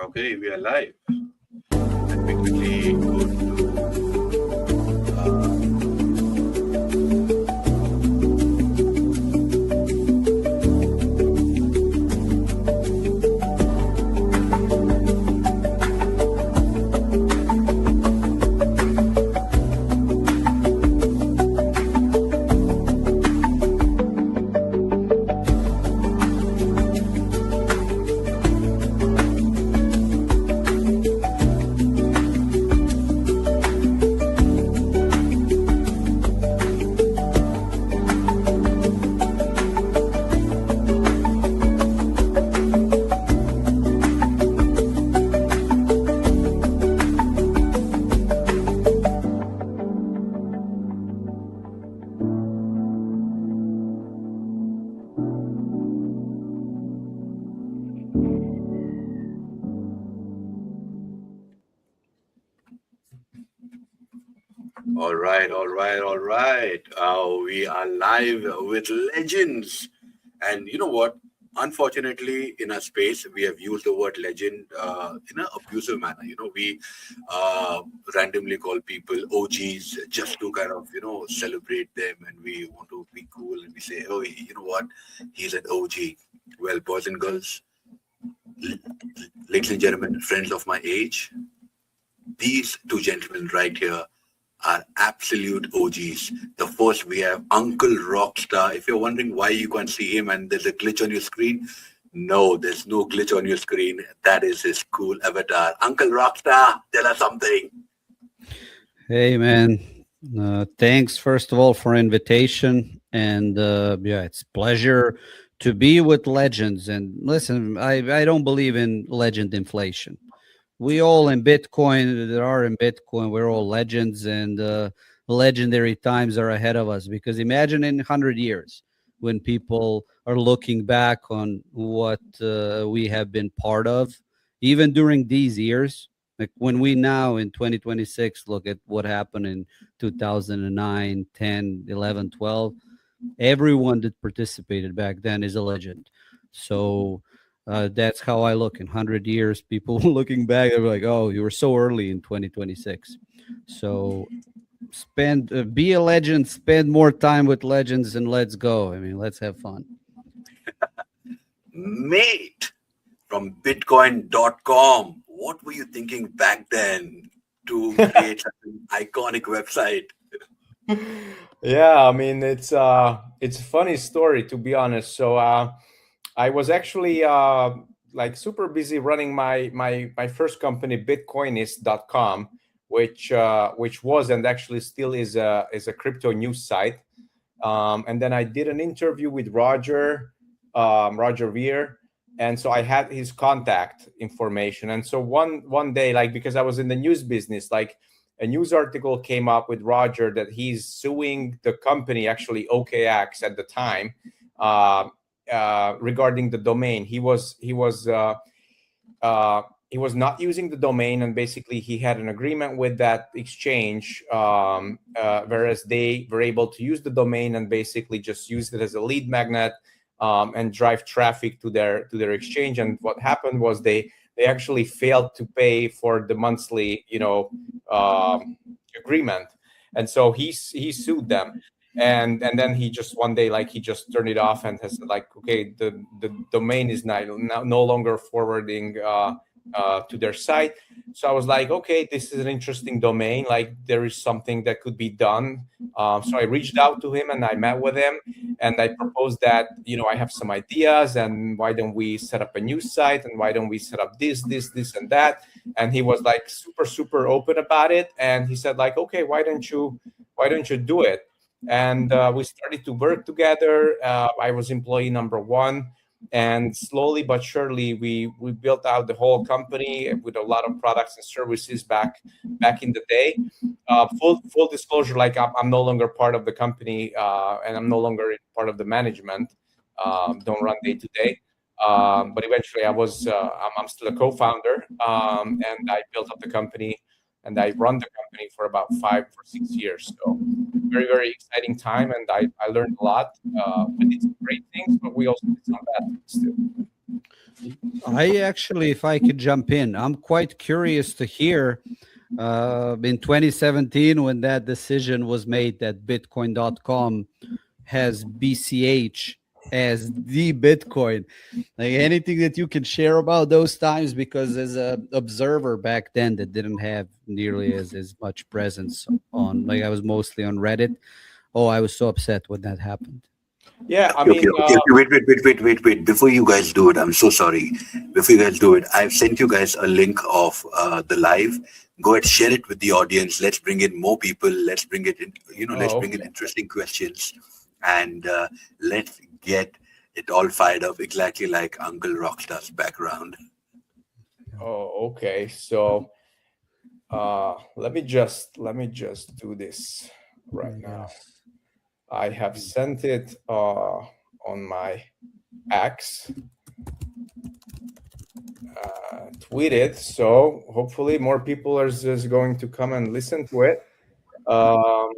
Okay, we are live. Let me quickly go to. All right, all right, all right. We are live with legends. And you know what? Unfortunately, in our space, we have used the word legend in an abusive manner. We uh, randomly call people OGs just to kind of, celebrate them. And we want to be cool and we say, oh, you know what? He's an OG. Well, boys and girls, l- ladies and gentlemen, friends of my age, these two gentlemen right here are absolute OGs. The first, we have Uncle Rockstar. If you're wondering why you can't see him and there's a glitch on your screen, no, there's no glitch on your screen. That is his cool avatar. Uncle Rockstar, tell us something. Hey man, thanks first of all for invitation, and yeah, it's pleasure to be with legends. And listen, I don't believe in legend inflation. We all in Bitcoin that are in Bitcoin, we're all legends, and legendary times are ahead of us. Because imagine in 100 years when people are looking back on what we have been part of, even during these years. Like when we now in 2026 look at what happened in 2009, 10, 11, 12, everyone that participated back then is a legend. So that's how I look in 100 years. People looking back, they're like, oh, you were so early in 2026. So be a legend, spend more time with legends, and let's go. I mean, let's have fun. Mate from Bitcoin.com. What were you thinking back then to create such an iconic website? Yeah, I mean it's a funny story to be honest. So I was actually like super busy running my first company bitcoinist.com, which was and actually still is a crypto news site. And then I did an interview with Roger Veer, and so I had his contact information. And so one day, like because I was in the news business, like a news article came up with Roger that he's suing the company, actually OKX at the time, uh, regarding the domain. He was not using the domain, and basically he had an agreement with that exchange, whereas they were able to use the domain and basically just use it as a lead magnet, and drive traffic to their exchange. And what happened was they actually failed to pay for the monthly agreement, and so he sued them. And then he just one day, like, he just turned it off and has said, like, okay, the domain is no longer forwarding to their site. So I was like, okay, this is an interesting domain, like there is something that could be done. So I reached out to him and I met with him, and I proposed that, I have some ideas, and why don't we set up a news site, and why don't we set up this and that. And he was like super open about it, and he said, like, okay, why don't you do it. And we started to work together. I was employee number one, and slowly but surely we built out the whole company with a lot of products and services back in the day. Full disclosure, like I'm no longer part of the company, and I'm no longer part of the management. Don't run day to day. But eventually, I'm still a co-founder, and I built up the company and I run the company for about 5 or 6 years. So very, very exciting time, and I learned a lot. We did some great things, but we also did some bad things too. I actually, if I could jump in, I'm quite curious to hear in 2017 when that decision was made that Bitcoin.com has BCH as the Bitcoin. Like anything that you can share about those times, because as a observer back then that didn't have nearly as much presence on, like I was mostly on Reddit. Oh, I was so upset when that happened. Yeah, I Okay, mean, okay. Wait. Before you guys do it, I'm so sorry. Before you guys do it, I've sent you guys a link of the live. Go ahead, share it with the audience. Let's bring in more people. Let's bring it in, let's bring in okay. interesting questions, and let's get it all fired up exactly like Uncle Rockstar's background. Oh, okay. So let me just do this right now. Yes. I have sent it on my X, tweeted. So hopefully more people are just going to come and listen to it. Um,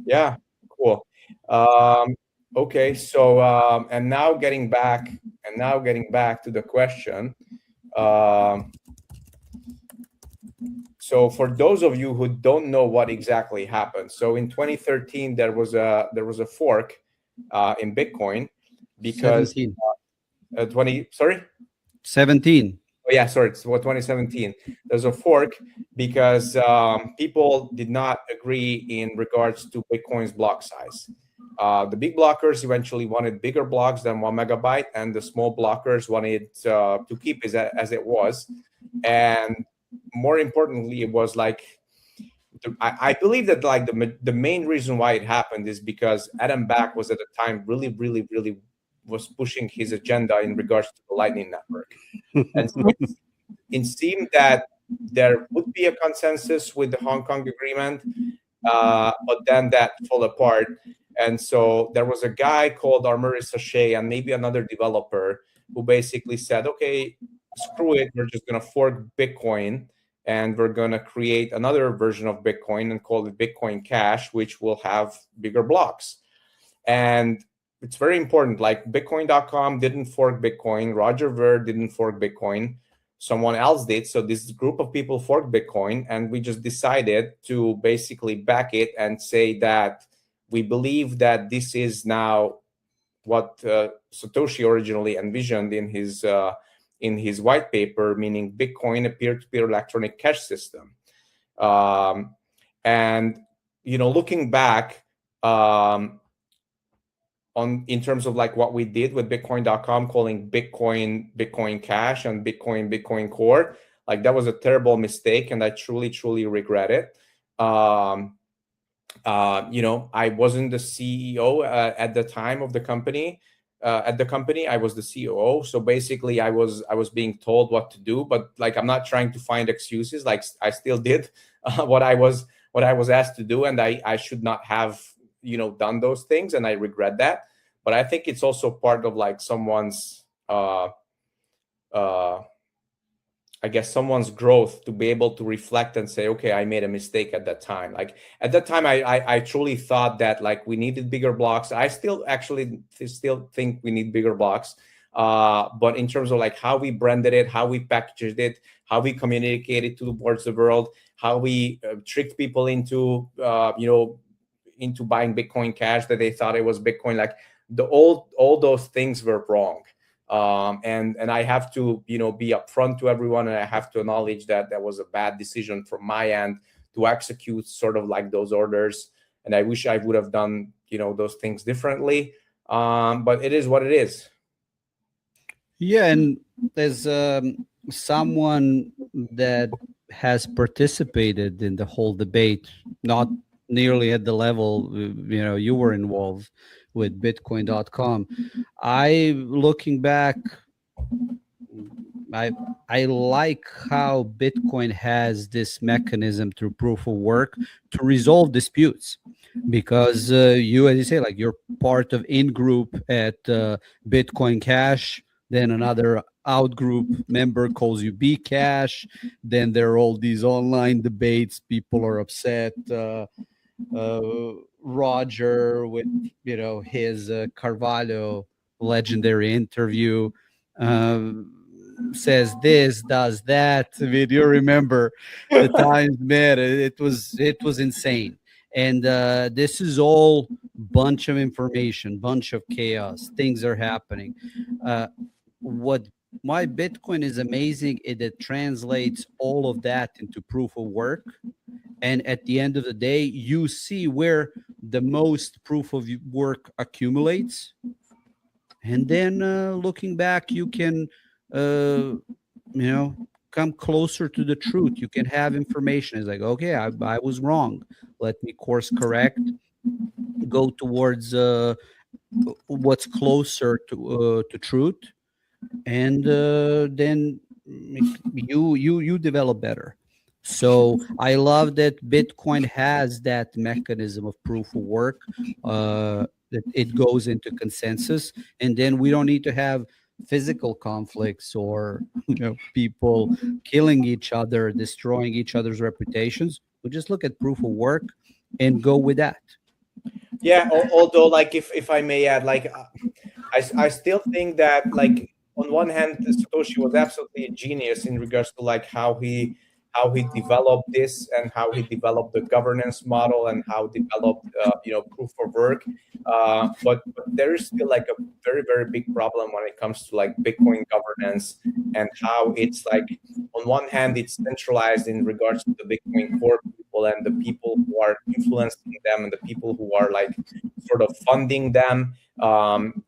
yeah, cool. Okay, so and now getting back to the question. Um, so for those of you who don't know what exactly happened, so in 2013 there was a fork in Bitcoin because 17. 20 sorry 17. oh yeah sorry it's what 2017 there's a fork because people did not agree in regards to Bitcoin's block size. The big blockers eventually wanted bigger blocks than 1 megabyte, and the small blockers wanted to keep it as it was. And more importantly, it was like I believe that like the main reason why it happened is because Adam Back was at the time really, really, really was pushing his agenda in regards to the Lightning Network, and so it seemed that there would be a consensus with the Hong Kong agreement, but then that fell apart. And so there was a guy called Armory Sachet and maybe another developer who basically said, okay, screw it, we're just going to fork Bitcoin and we're going to create another version of Bitcoin and call it Bitcoin Cash, which will have bigger blocks. And it's very important, like Bitcoin.com didn't fork Bitcoin, Roger Ver didn't fork Bitcoin, someone else did. So this group of people forked Bitcoin, and we just decided to basically back it and say that we believe that this is now what Satoshi originally envisioned in his white paper, meaning Bitcoin, a peer-to-peer electronic cash system. And looking back in terms of like what we did with Bitcoin.com, calling Bitcoin Cash and Bitcoin Core, like that was a terrible mistake, and I truly regret it. I wasn't the CEO at the time of the company. At the company, I was the COO. So basically, I was being told what to do, but like I'm not trying to find excuses. Like I still did what I was asked to do, and I should not have done those things, and I regret that. But I think it's also part of like someone's I guess someone's growth to be able to reflect and say, okay, I made a mistake at that time. Like at that time, I truly thought that like we needed bigger blocks. I still think we need bigger blocks. But in terms of like how we branded it, how we packaged it, how we communicated towards the world, how we tricked people into buying Bitcoin Cash that they thought it was Bitcoin, like all those things were wrong. And I have to be upfront to everyone, and I have to acknowledge that that was a bad decision from my end to execute sort of like those orders, and I wish I would have done those things differently, but it is what it is. Yeah, and as someone that has participated in the whole debate, not nearly at the level you were involved with Bitcoin.com, looking back, I like how Bitcoin has this mechanism through proof of work to resolve disputes, because as you say, like you're part of in group at Bitcoin Cash, then another out group member calls you Bcash. Then there are all these online debates. People are upset. Roger with his Carvalho legendary interview says this, does that. I mean, you remember the times, man? It was insane. And this is all bunch of information, bunch of chaos. Things are happening. What why Bitcoin is amazing is it translates all of that into proof of work, and at the end of the day you see where the most proof of work accumulates, and then looking back you can uh, come closer to the truth. You can have information. It's like, okay, I was wrong, let me course correct, go towards what's closer to truth, and then you develop better. So I love that Bitcoin has that mechanism of proof of work, that it goes into consensus, and then we don't need to have physical conflicts or people killing each other, destroying each other's reputations. We just look at proof of work and go with that. Yeah, although, like, if I may add, like, I still think that, like, on one hand, Satoshi was absolutely a genius in regards to like how he developed this and how he developed the governance model and how developed proof of work. But there is still like a very very big problem when it comes to like Bitcoin governance and how it's like, on one hand it's centralized in regards to the Bitcoin core people and the people who are influencing them and the people who are like sort of funding them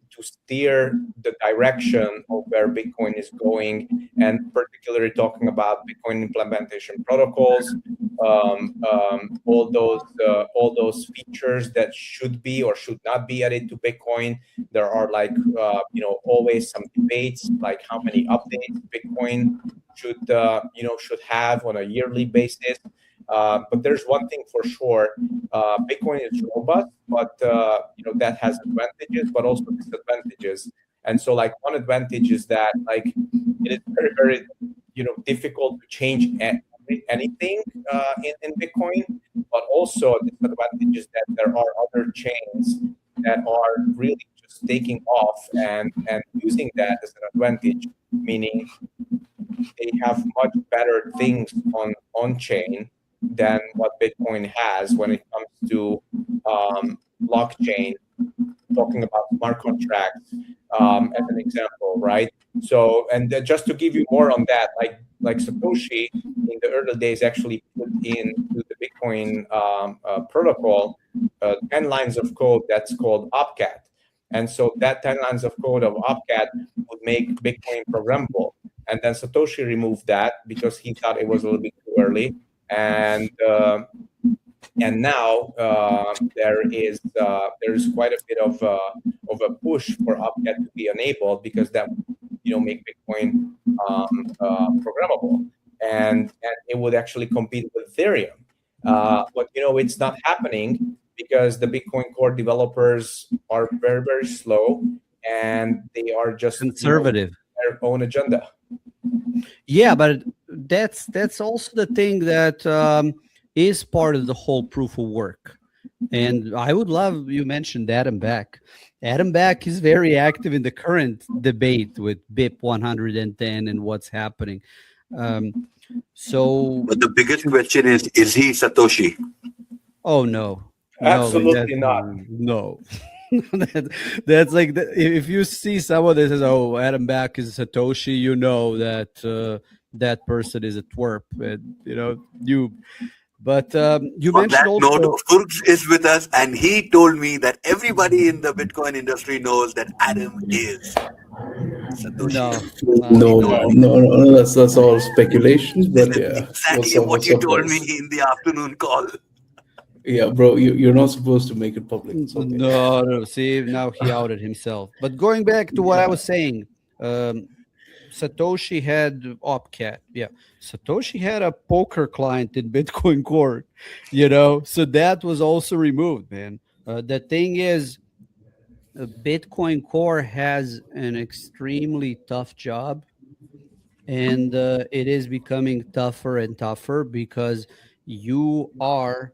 to steer the direction of where Bitcoin is going, and particularly talking about Bitcoin implementation protocols, all those features that should be or should not be added to Bitcoin. There are like always some debates, like how many updates Bitcoin should have on a yearly basis. But there's one thing for sure: Bitcoin is robust, but that has advantages, but also disadvantages. And so, like, one advantage is that like it is very, very difficult to change anything in Bitcoin, but also a disadvantage is that there are other chains that are really just taking off and using that as an advantage, meaning they have much better things on chain than what Bitcoin has when it comes to blockchain, talking about smart contracts as an example, right? So, and just to give you more on that, like Satoshi in the early days actually put into the Bitcoin protocol 10 lines of code that's called opcat. And so that 10 lines of code of opcat would make Bitcoin programmable. And then Satoshi removed that because he thought it was a little bit too early. And now there is quite a bit of a push for opcat to be enabled, because that make Bitcoin programmable, and it would actually compete with Ethereum. But it's not happening because the Bitcoin core developers are very very slow, and they are just Conservative. their own agenda. Yeah, but that's also the thing that is part of the whole proof of work. And I would love, you mentioned Adam Back. Adam Back is very active in the current debate with BIP 110 and what's happening. So, But the biggest question is he Satoshi? oh no, Absolutely not. No. That's like if you see someone that says, "Oh, Adam Back is Satoshi," you know that that person is a twerp, and you. But you On mentioned that note, also Furks is with us, and he told me that everybody in the Bitcoin industry knows that Adam is Satoshi. no. He No, told no, me. no, no, no. That's all speculations. This But is yeah, exactly what what's you up, told me guys? in the afternoon call. Yeah, bro, you're not supposed to make it public. It's okay. No. See, now he outed himself. But going back to what I was saying, um, Satoshi had Opcat. Yeah, Satoshi had a poker client in Bitcoin Core. So that was also removed, man. The thing is, Bitcoin Core has an extremely tough job and it is becoming tougher and tougher because you are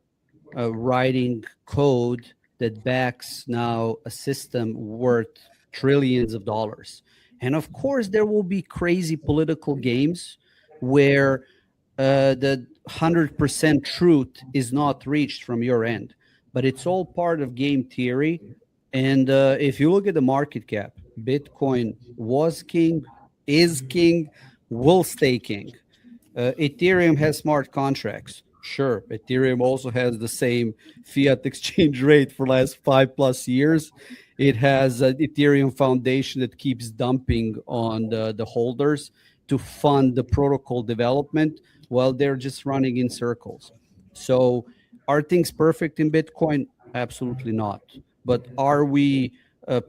writing code that backs now a system worth trillions of dollars. And of course, there will be crazy political games where the 100% truth is not reached from your end, but it's all part of game theory. And if you look at the market cap, Bitcoin was king, is king, will stay king. Ethereum has smart contracts. Sure, Ethereum also has the same fiat exchange rate for last 5+ years. It has an Ethereum Foundation that keeps dumping on the holders to fund the protocol development while they're just running in circles. So, are things perfect in Bitcoin? Absolutely not. But are we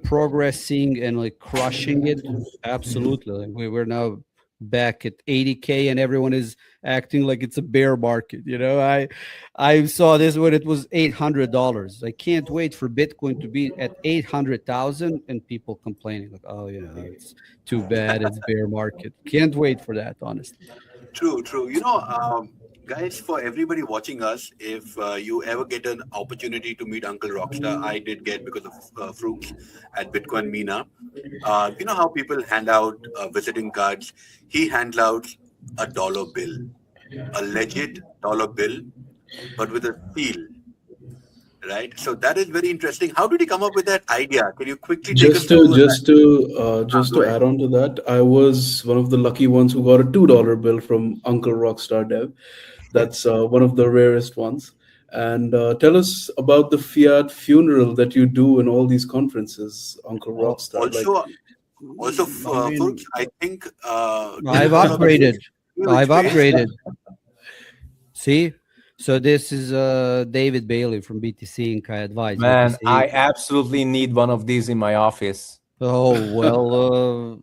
progressing and like crushing it? Absolutely. Like we're now back at 80K and everyone is acting like it's a bear market. I saw this when it was $800. I can't wait for Bitcoin to be at 800,000 and people complaining like, oh, it's too bad, it's bear market. Can't wait for that, honestly. True, true. Guys, for everybody watching us, if you ever get an opportunity to meet Uncle Rockstar, I did get because of Fruits at Bitcoin Mina. You know how people hand out visiting cards? He hands out a dollar bill, a legit dollar bill, but with a seal, right? So that is very interesting. How did he come up with that idea? Can you quickly take us Just to through that? just to just Go to ahead. add on to that, I was one of the lucky ones who got a $2 bill from Uncle Rockstar Dev. That's one of the rarest ones. And tell us about the fiat funeral that you do in all these conferences, Uncle Rockstar. Like, Also, I Fruits, mean, I think this I've is one of the upgraded. I've which pays. upgraded. See? So this is David Bailey from BTC Inc. I advise Man, BTC I Inc. absolutely need one of these in my office. Oh well,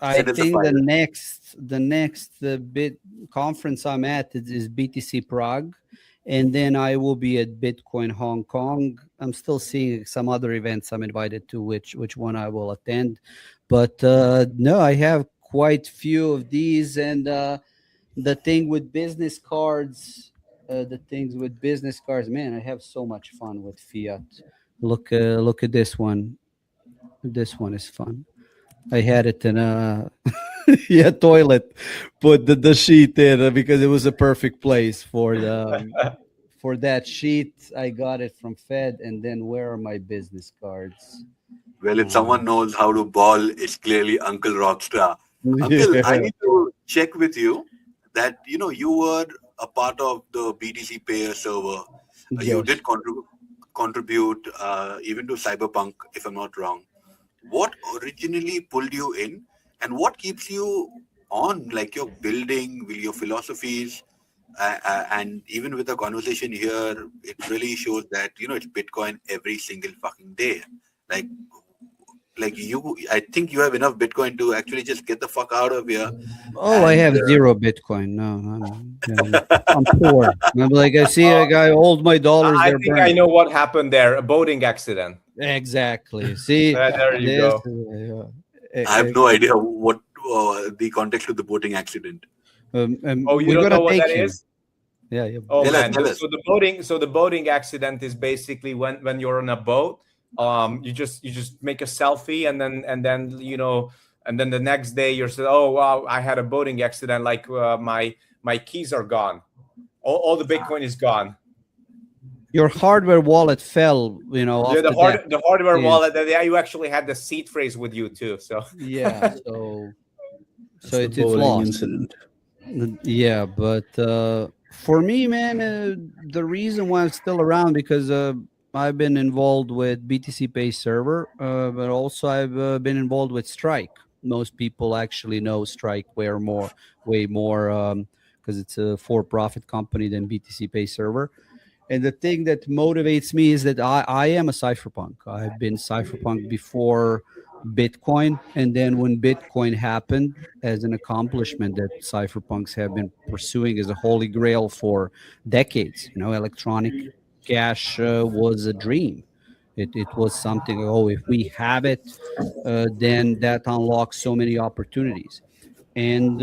I Send us a think the file. next bit conference I'm at is BTC Prague, and then I will be at Bitcoin Hong Kong. I'm still seeing some other events I'm invited to, which one I will attend, but no, I have quite few of these, and the thing with business cards, man, I have so much fun with fiat. Look at this one. This one is fun. I had it in a yeah toilet. Put the sheet in because it was a perfect place for that sheet. I got it from Fed, and then where are my business cards? Well, if Uh, someone knows how to ball, it's clearly Uncle Rockstar. Uncle, I yeah. need to check with you that you were a part of the BTC Payer server. You Yes. did contribute even to Cyberpunk, if I'm not wrong. What originally pulled you in, and what keeps you on, like your building, with your philosophies, and even with the conversation here, it really shows that it's Bitcoin every single fucking day. Like I think you have enough Bitcoin to actually just get the fuck out of here. Oh, I And have zero Bitcoin. No, I'm poor. I'm like I see a guy hold my dollars, I they're think I burnt. know what happened there. A boating accident. Exactly. See There you this. go. I have no idea what the context of the boating accident. Oh, you We don't gotta know what take that him. is? Yeah, yeah. Oh Tell us, man. tell us. So the boating accident is basically when you're on a boat, you just make a selfie and then the next day you're saying, oh wow, I had a boating accident. Like my keys are gone. All the Bitcoin is gone. Your hardware wallet fell, Yeah, off the the deck. hard the hardware Yeah, wallet. Yeah, you actually had the seed phrase with you too. So yeah. So that's the it's bowling lost. incident. Yeah, but for me, man, the reason why I'm still around because I've been involved with BTC Pay server, but also I've been involved with Strike. Most people actually know Strike way more, because it's a for-profit company than BTC Pay server. And the thing that motivates me is that I am a cypherpunk. I've been cypherpunk before Bitcoin. And then when Bitcoin happened as an accomplishment that cypherpunks have been pursuing as a holy grail for decades, electronic cash was a dream. It was something, oh, if we have it, then that unlocks so many opportunities. And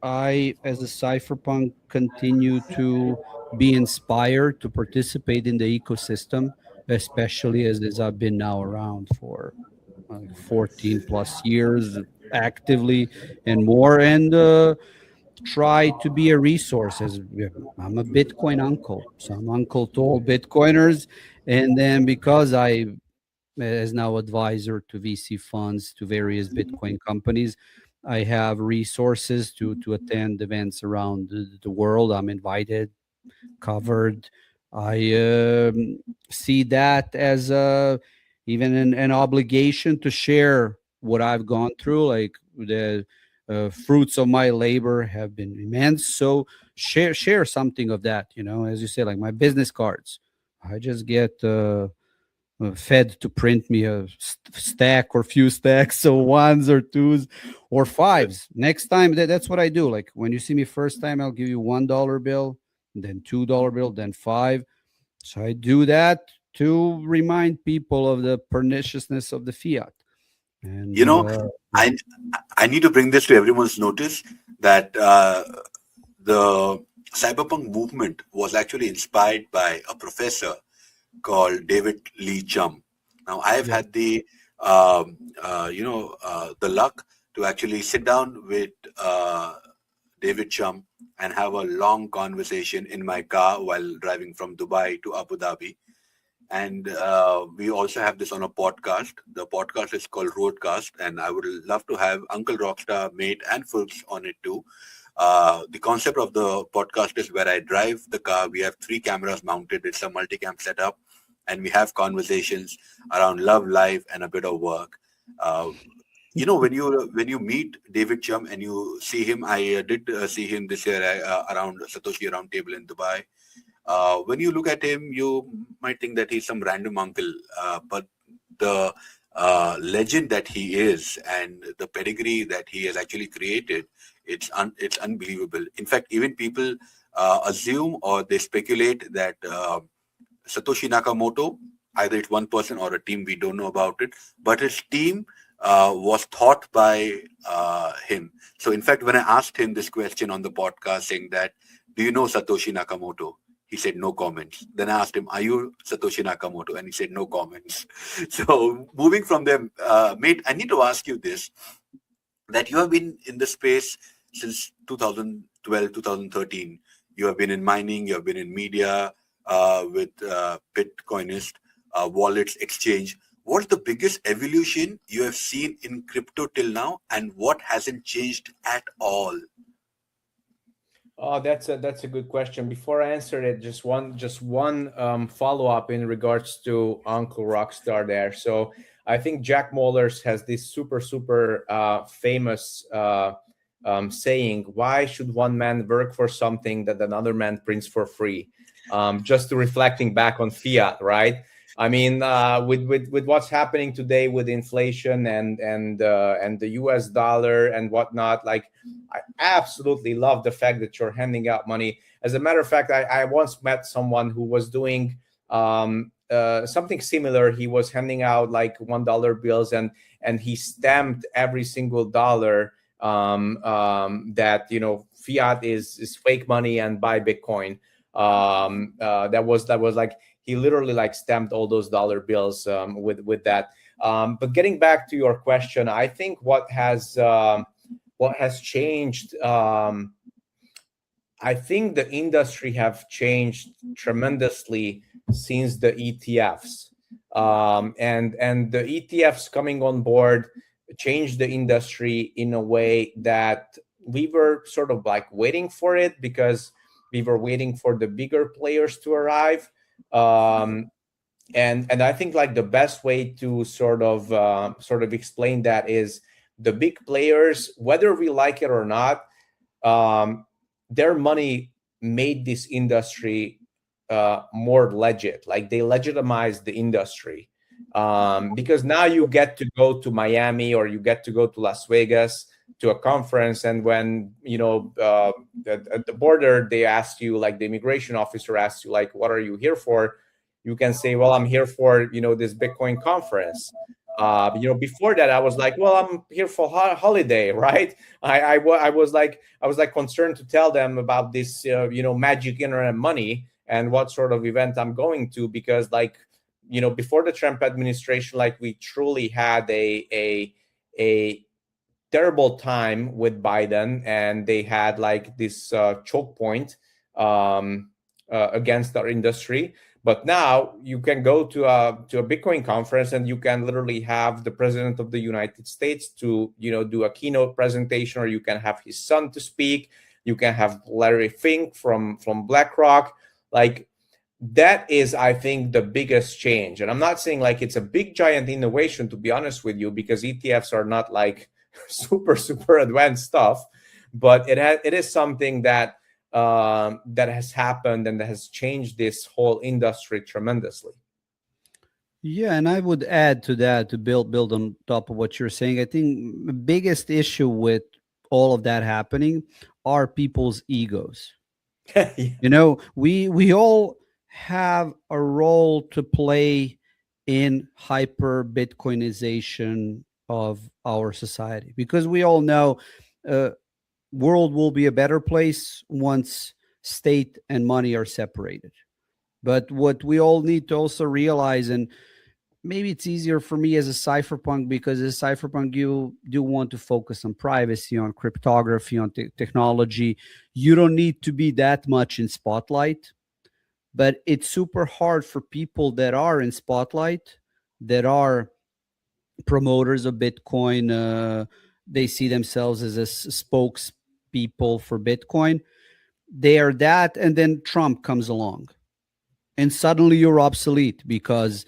I, as a cypherpunk, continue to be inspired to participate in the ecosystem, especially as I've been now around for 14 plus years actively and more, and try to be a resource. As I'm a Bitcoin uncle, so I'm uncle to all Bitcoiners. And then because I, as now advisor to VC funds, to various Bitcoin companies, I have resources to attend events around the world. I'm invited, covered. I see that as even an obligation to share what I've gone through. Like the fruits of my labor have been immense. So share something of that. As you say, like my business cards. I just get Fed to print me a stack or few stacks, so ones or twos or fives. Next time, that's what I do. Like when you see me first time, I'll give you $1 bill, then $2 bill, then five. So I do that to remind people of the perniciousness of the fiat. And You know, yeah. I need to bring this to everyone's notice that the cyberpunk movement was actually inspired by a professor called David Lee Chum. Now, I have Yeah. had the luck to actually sit down with David Chum and have a long conversation in my car while driving from Dubai to Abu Dhabi. And we also have this on a podcast. The podcast is called Roadcast, and I would love to have Uncle Rockstar, Mate, and Fulks on it too. The concept of the podcast is where I drive the car. We have 3 cameras mounted. It's a multicam setup, and we have conversations around love, life, and a bit of work. Uh, when you meet David Chum and you see him, I did see him this year around Satoshi Roundtable in Dubai. When you look at him, you might think that he's some random uncle, but the legend that he is and the pedigree that he has actually created, it's unbelievable. In fact, even people assume or they speculate that Satoshi Nakamoto, either it's one person or a team, we don't know about it, but his team was taught by him. So, in fact, when I asked him this question on the podcast, saying that, "Do you know Satoshi Nakamoto?" He said no comments. Then I asked him, "Are you Satoshi Nakamoto?" And he said no comments. So, moving from there, mate, I need to ask you this: that you have been in the space since 2012, 2013. You have been in mining, you have been in media with Bitcoinist, wallets, exchange. What's the biggest evolution you have seen in crypto till now, and what hasn't changed at all? Oh, that's a good question. Before I answer it, just one follow up in regards to Uncle Rockstar there. So I think Jack Mollers has this super famous saying: "Why should one man work for something that another man prints for free?" Just to reflecting back on fiat, right? I mean, with what's happening today with inflation and the U.S. dollar and whatnot, like I absolutely love the fact that you're handing out money. As a matter of fact, I once met someone who was doing something similar. He was handing out like $1 bills, and he stamped every single dollar that fiat is fake money and buy Bitcoin. That was like he literally like stamped all those dollar bills with that. But getting back to your question, I think what has changed, I think the industry have changed tremendously since the ETFs, and the ETFs coming on board changed the industry in a way that we were sort of like waiting for it, because we were waiting for the bigger players to arrive. And I think like the best way to sort of explain that is the big players, whether we like it or not, their money made this industry more legit. Like they legitimized the industry, because now you get to go to Miami or you get to go to Las Vegas to a conference, and when at the border they ask you, like the immigration officer asks you like, what are you here for? You can say, well, I'm here for this Bitcoin conference. Before that, I was like, well, I'm here for holiday, right? I was like concerned to tell them about this, magic internet money and what sort of event I'm going to, because like, before the Trump administration, like we truly had a terrible time with Biden, and they had like this choke point um, against our industry. But now you can go to a Bitcoin conference, and you can literally have the president of the United States to do a keynote presentation, or you can have his son to speak. You can have Larry Fink from BlackRock. Like, that is, I think, the biggest change. And I'm not saying like it's a big giant innovation, to be honest with you, because ETFs are not like super advanced stuff, but it is something that that has happened and that has changed this whole industry tremendously. Yeah, and I would add to that, to build on top of what you're saying. I think the biggest issue with all of that happening are people's egos. Yeah. We all have a role to play in hyper Bitcoinization of our society, because we all know world will be a better place once state and money are separated. But what we all need to also realize, and maybe it's easier for me as a cypherpunk, because as a cypherpunk you do want to focus on privacy, on cryptography, on technology. You don't need to be that much in spotlight, but it's super hard for people that are in spotlight, that are promoters of Bitcoin. They see themselves as a spokespeople for Bitcoin. They are that, and then Trump comes along, and suddenly you're obsolete, because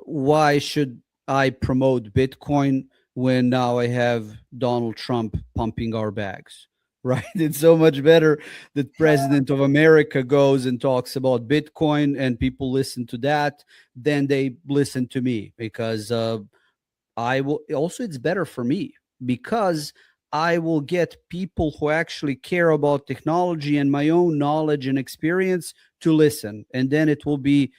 why should I promote Bitcoin when now I have Donald Trump pumping our bags? Right? It's so much better that President of America goes and talks about Bitcoin and people listen to that than they listen to me, because I will also, it's better for me, because I will get people who actually care about technology and my own knowledge and experience to listen, and then it will be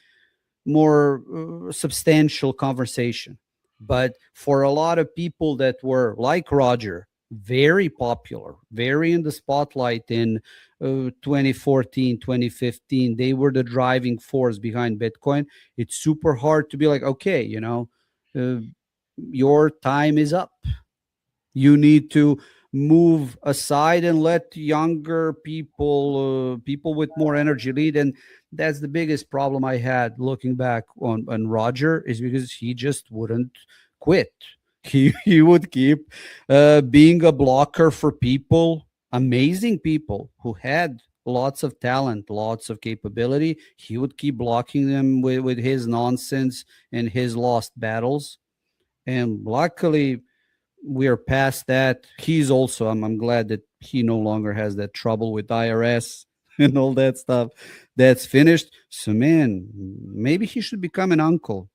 more substantial conversation. But for a lot of people that were like Roger, very popular, very in the spotlight in 2014, 2015, they were the driving force behind Bitcoin. It's super hard to be like, okay, uh, your time is up. You need to move aside and let younger people with more energy lead. And that's the biggest problem I had looking back on Roger, is because he just wouldn't quit. He would keep being a blocker for people, amazing people who had lots of talent, lots of capability. He would keep blocking them with his nonsense and his lost battles. And luckily, we are past that. He's also, I'm glad that he no longer has that trouble with IRS and all that stuff. That's finished. So, man, maybe he should become an uncle,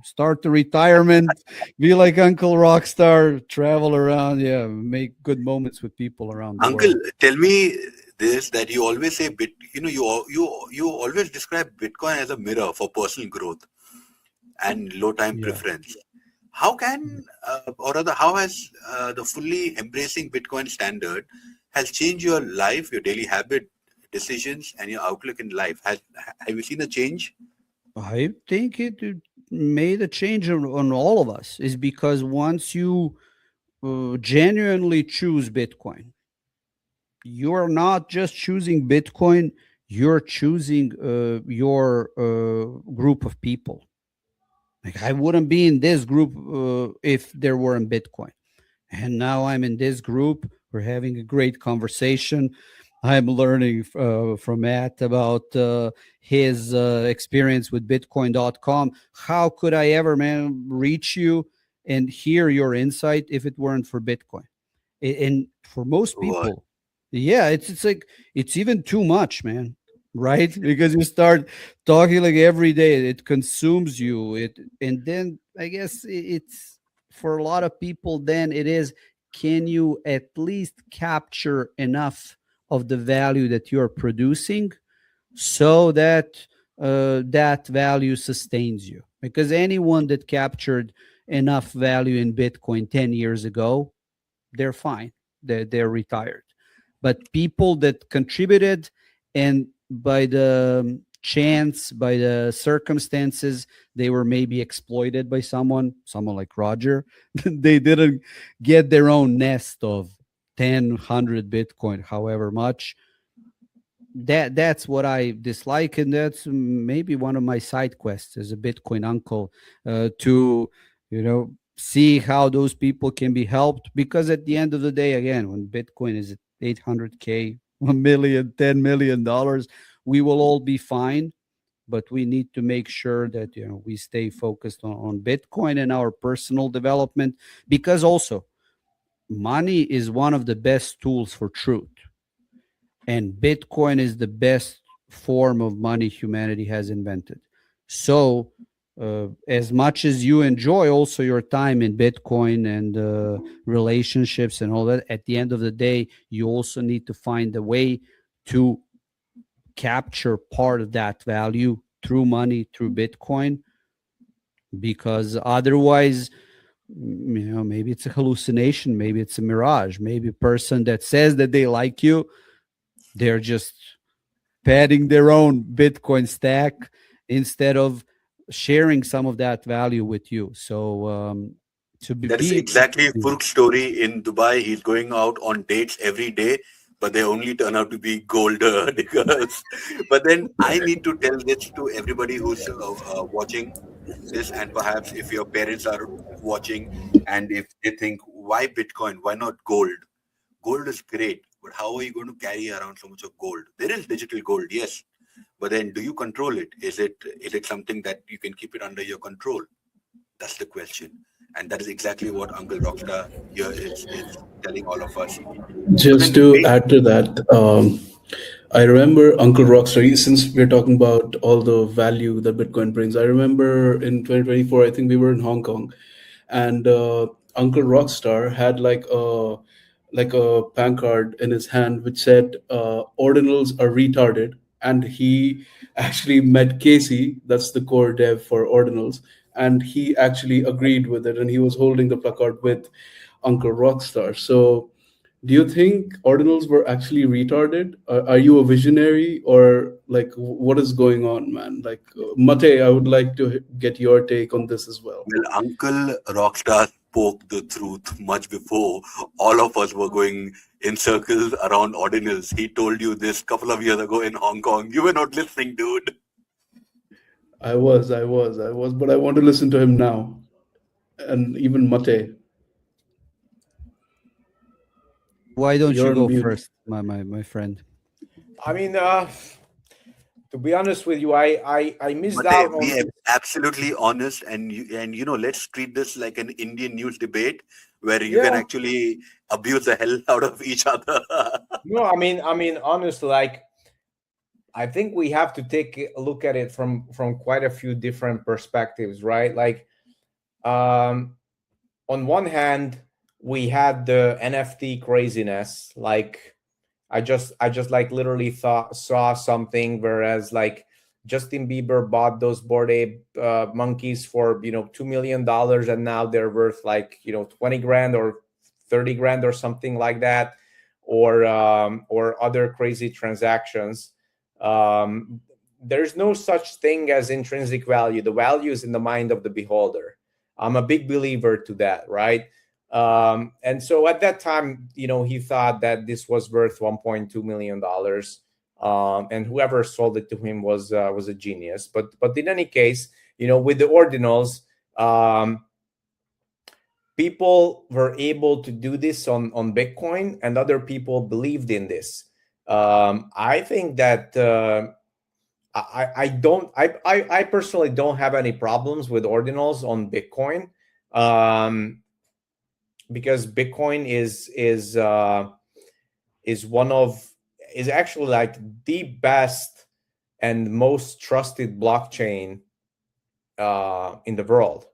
start the retirement, be like Uncle Rockstar, travel around, yeah, make good moments with people around the Uncle, world. tell me this, that you always say you always describe Bitcoin as a mirror for personal growth and low time Yeah. preference. How can, or rather, how has the fully embracing Bitcoin standard has changed your life, your daily habit, decisions, and your outlook in life? Have you seen a change? I think it made a change on all of us, is because once you genuinely choose Bitcoin, you're not just choosing Bitcoin, you're choosing your group of people. Like, I wouldn't be in this group if there weren't Bitcoin. And now I'm in this group. We're having a great conversation. I'm learning from Matt about his experience with Bitcoin.com. How could I ever, man, reach you and hear your insight if it weren't for Bitcoin? And for most What? people, yeah, it's like it's even too much, man. Right? Because you start talking like every day, it consumes you. And then I guess it's for a lot of people. Then it is, can you at least capture enough of the value that you're producing so that that value sustains you? Because anyone that captured enough value in Bitcoin 10 years ago, they're fine. They're retired. But people that contributed, and by the chance, by the circumstances, they were maybe exploited by someone like Roger. They didn't get their own nest of 10, 100 Bitcoin, however much. That's what I dislike, and that's maybe one of my side quests as a Bitcoin uncle, to see how those people can be helped. Because at the end of the day, again, when Bitcoin is at 800K, 1 million, $10 million, we will all be fine. But we need to make sure that we stay focused on Bitcoin and our personal development, because also money is one of the best tools for truth, and Bitcoin is the best form of money humanity has invented. So as much as you enjoy also your time in Bitcoin and relationships and all that, at the end of the day, you also need to find a way to capture part of that value through money, through Bitcoin, because otherwise, maybe it's a hallucination, maybe it's a mirage, maybe a person that says that they like you, they're just padding their own Bitcoin stack instead of sharing some of that value with you. So to That is exactly Furuk's story in Dubai. He's going out on dates every day, but they only turn out to be gold diggers. But then I need to tell this to everybody who's watching this, and perhaps if your parents are watching, and if they think, why Bitcoin, why not gold? Gold is great, but how are you going to carry around so much of gold? There is digital gold, yes, but then do you control it? Is it something that you can keep it under your control? That's the question, and that is exactly what Uncle Rockstar here is telling all of us. But Just then to add to that, I remember Uncle Rockstar, since we're talking about all the value that Bitcoin brings. I remember in 2024, I think we were in Hong Kong, and Uncle Rockstar had like a pancard in his hand which said, "Ordinals are retarded," and he actually met Casey, that's the core dev for Ordinals, and he actually agreed with it, and he was holding the placard with Uncle Rockstar. So do you think ordinals were actually retarded? Are you a visionary, or like what is going on, man? Like Mate, I would like to get your take on this as well. well, Uncle Rockstar spoke the truth much before all of us were going in circles around ordinals. He told you this couple of years ago in Hong Kong. You were not listening, dude. I was, but I want to listen to him now, and even Mate, why don't you you're on go mute. first, my friend? I mean, to be honest with you, I missed But out we on are this. absolutely honest, and let's treat this like an Indian news debate where you can Yeah. actually abuse the hell out of each other. No, I mean, honestly, like I think we have to take a look at it from quite a few different perspectives, right? Like, on one hand, we had the NFT craziness. Like, I just like literally saw something, whereas like Justin Bieber bought those Bored Ape monkeys for $2 million, and now they're worth like 20 grand or 30 grand or something like that, or other crazy transactions. Um, there's no such thing as intrinsic value. The value is in the mind of the beholder. I'm a big believer to that, right? And so at that time, he thought that this was worth $1.2 million, and whoever sold it to him was a genius. But in any case, with the ordinals, people were able to do this on Bitcoin, and other people believed in this. I think that. I personally don't have any problems with ordinals on Bitcoin. Um, because Bitcoin is actually like the best and most trusted blockchain in the world,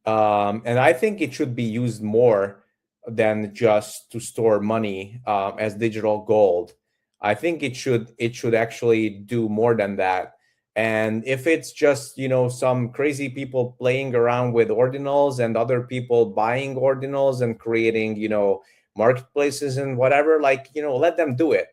and I think it should be used more than just to store money as digital gold. I think it should actually do more than that, And if it's just, some crazy people playing around with ordinals and other people buying ordinals and creating, marketplaces and whatever, like, let them do it,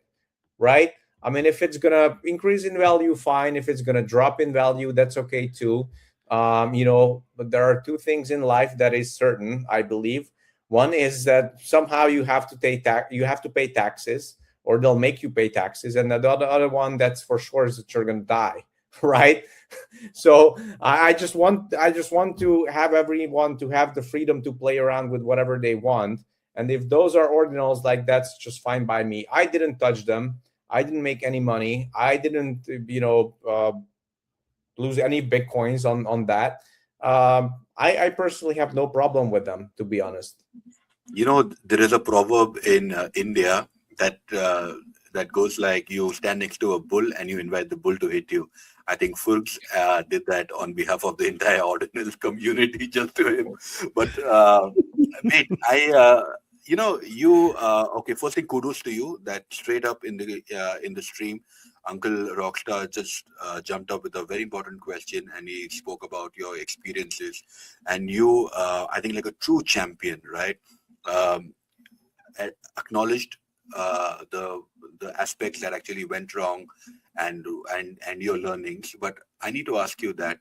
right? I mean, if it's gonna increase in value, fine. If it's gonna drop in value, that's okay too. But there are two things in life that is certain, I believe. One is that somehow you have to pay taxes, or they'll make you pay taxes, and the other one that's for sure is that you're gonna die, right? So I just want to have everyone to have the freedom to play around with whatever they want. And if those are ordinals, like, that's just fine by me. I didn't touch them. I didn't make any money. I didn't, lose any bitcoins on that. I personally have no problem with them, to be honest. There is a proverb in India that goes like, you stand next to a bull and you invite the bull to hit you. I think Furks did that on behalf of the entire ordinal community, just to him. But mate, okay. First thing, kudos to you that straight up in the stream, Uncle Rockstar just jumped up with a very important question, and he spoke about your experiences, and you, I think, like a true champion, right? Um, Acknowledged the aspects that actually went wrong, and your learnings. But I need to ask you that,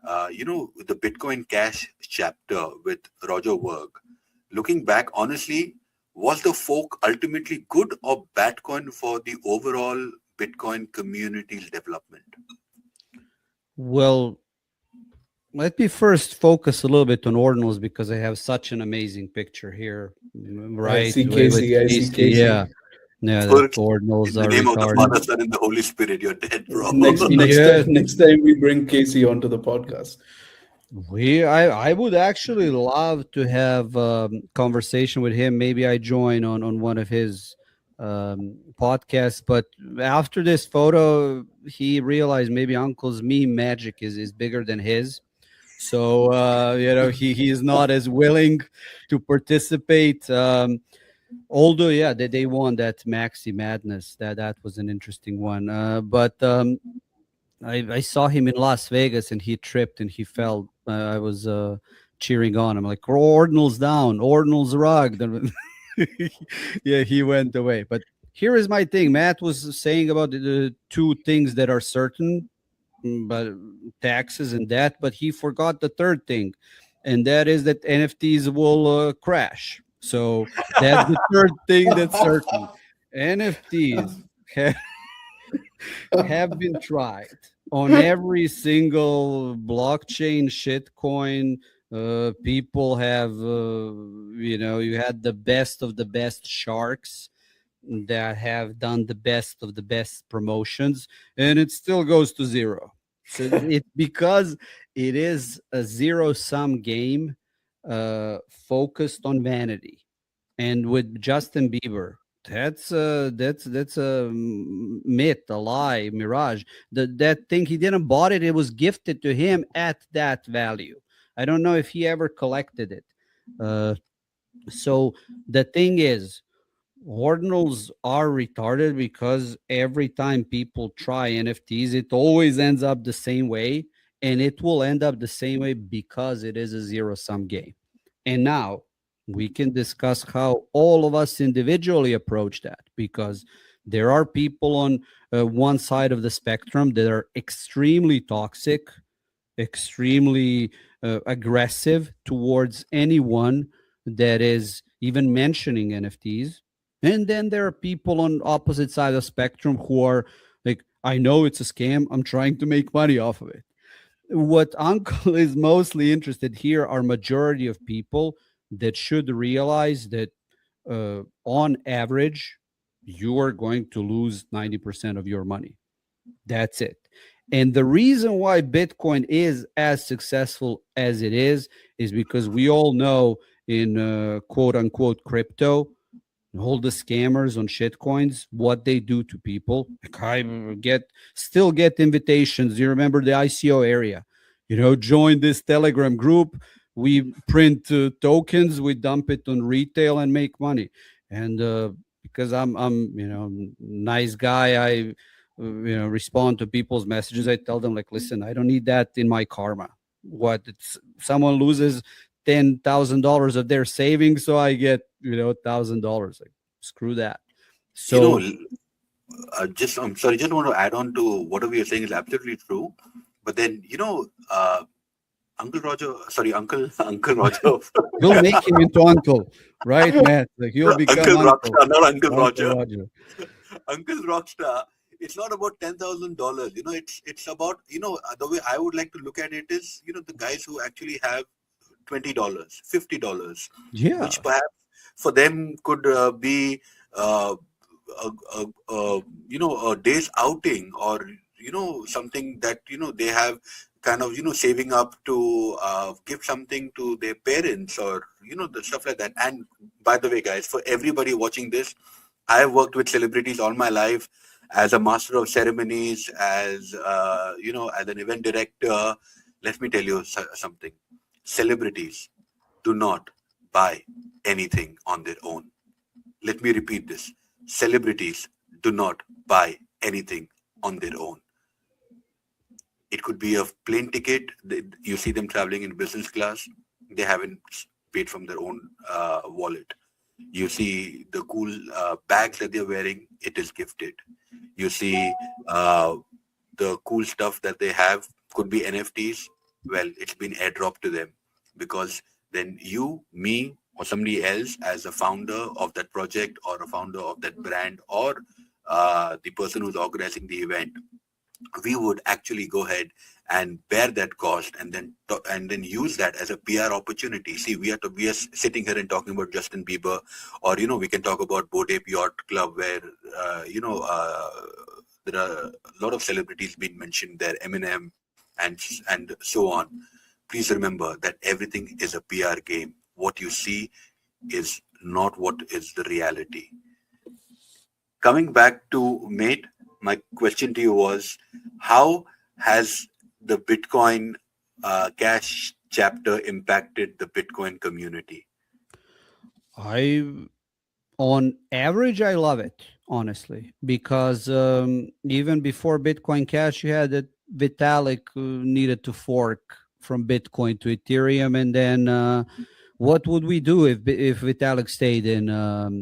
the Bitcoin Cash chapter with Roger Berg, looking back, honestly, was the fork ultimately good or bad coin for the overall Bitcoin community's development? Well, let me first focus a little bit on ordinals because I have such an amazing picture here, I right? see With Casey. I see Casey, Casey. yeah, yeah, the First, ordinals in the are name of the retarded. Father, Son, and the Holy Spirit, you're dead, bro. Next Yeah, time, next time we bring Casey onto the podcast. I would actually love to have conversation with him. Maybe I join on one of his podcasts. But after this photo, he realized maybe Uncle's meme magic is bigger than his. So he is not as willing to participate. Although yeah, they won that Maxi Madness. That was an interesting one. But I saw him in Las Vegas and he tripped and he fell. I was cheering on. I'm like, ordinals down, ordinals rug. Yeah, he went away. But here is my thing. Matt was saying about the two things that are certain, but taxes and that. But he forgot the third thing, and that is that NFTs will crash. So that's the third thing that's certain. NFTs have been tried on every single blockchain shitcoin. People have, you had the best of the best sharks that have done the best of the best promotions, and it still goes to zero. So it because it is a zero sum game focused on vanity. And with Justin Bieber, that's a myth, a lie, mirage. That thing, he didn't bought it; it was gifted to him at that value. I don't know if he ever collected it. Uh, so the thing is, ordinals are retarded because every time people try NFTs, it always ends up the same way, and it will end up the same way because it is a zero sum game. And now we can discuss how all of us individually approach that, because there are people on one side of the spectrum that are extremely toxic, extremely aggressive towards anyone that is even mentioning NFTs. And then there are people on opposite side of the spectrum who are like, I know it's a scam. I'm trying to make money off of it. What Uncle is mostly interested here are majority of people that should realize that on average, you are going to lose 90% of your money. That's it. And the reason why Bitcoin is as successful as it is because we all know in quote unquote crypto, all the scammers on shitcoins, what they do to people. Like I still get invitations. You remember the ICO area? Join this Telegram group. We print tokens, we dump it on retail and make money. And because I'm nice guy, respond to people's messages. I tell them like, listen, I don't need that in my karma. What it's someone loses $10,000 of their savings, so I get $1,000. Like, screw that. You know, So just I'm sorry, just want to add on to whatever you're saying is absolutely true. But then Uncle Roger, sorry, Uncle Uncle Roger, you'll make him into uncle, right, Matt? Like you'll become Uncle uncle, Rockstar, not Uncle Uncle Roger. Roger. Uncle Rockstar, it's not about $10,000. It's about the way I would like to look at it is the guys who actually have $20, $50, Yeah, which perhaps for them could be a, a day's outing, or something that they have kind of saving up to give something to their parents, or the stuff like that. And by the way, guys, for everybody watching this, I've worked with celebrities all my life as a master of ceremonies, as as an event director. Let me tell you something. Celebrities do not buy anything on their own. Let me repeat this. Celebrities do not buy anything on their own. It could be a plane ticket. You see them traveling in business class. They haven't paid from their own wallet. You see the cool bags that they're wearing. It is gifted. You see the cool stuff that they have, could be NFTs. Well, it's been airdropped to them, because then you, me, or somebody else, as a founder of that project or a founder of that brand, or the person who's organizing the event, we would actually go ahead and bear that cost, and then use that as a PR opportunity. See, we are sitting here and talking about Justin Bieber, or we can talk about Boat Ape Yacht Club, where there are a lot of celebrities being mentioned there, Eminem, and so on. Please remember that everything is a PR game. What you see is not what is the reality. Coming back to Mate, my question to you was, how has the Bitcoin Cash chapter impacted the Bitcoin community? I on average I love it, honestly, because even before Bitcoin Cash, you had that Vitalik needed to fork from Bitcoin to Ethereum, and then what would we do if Vitalik stayed in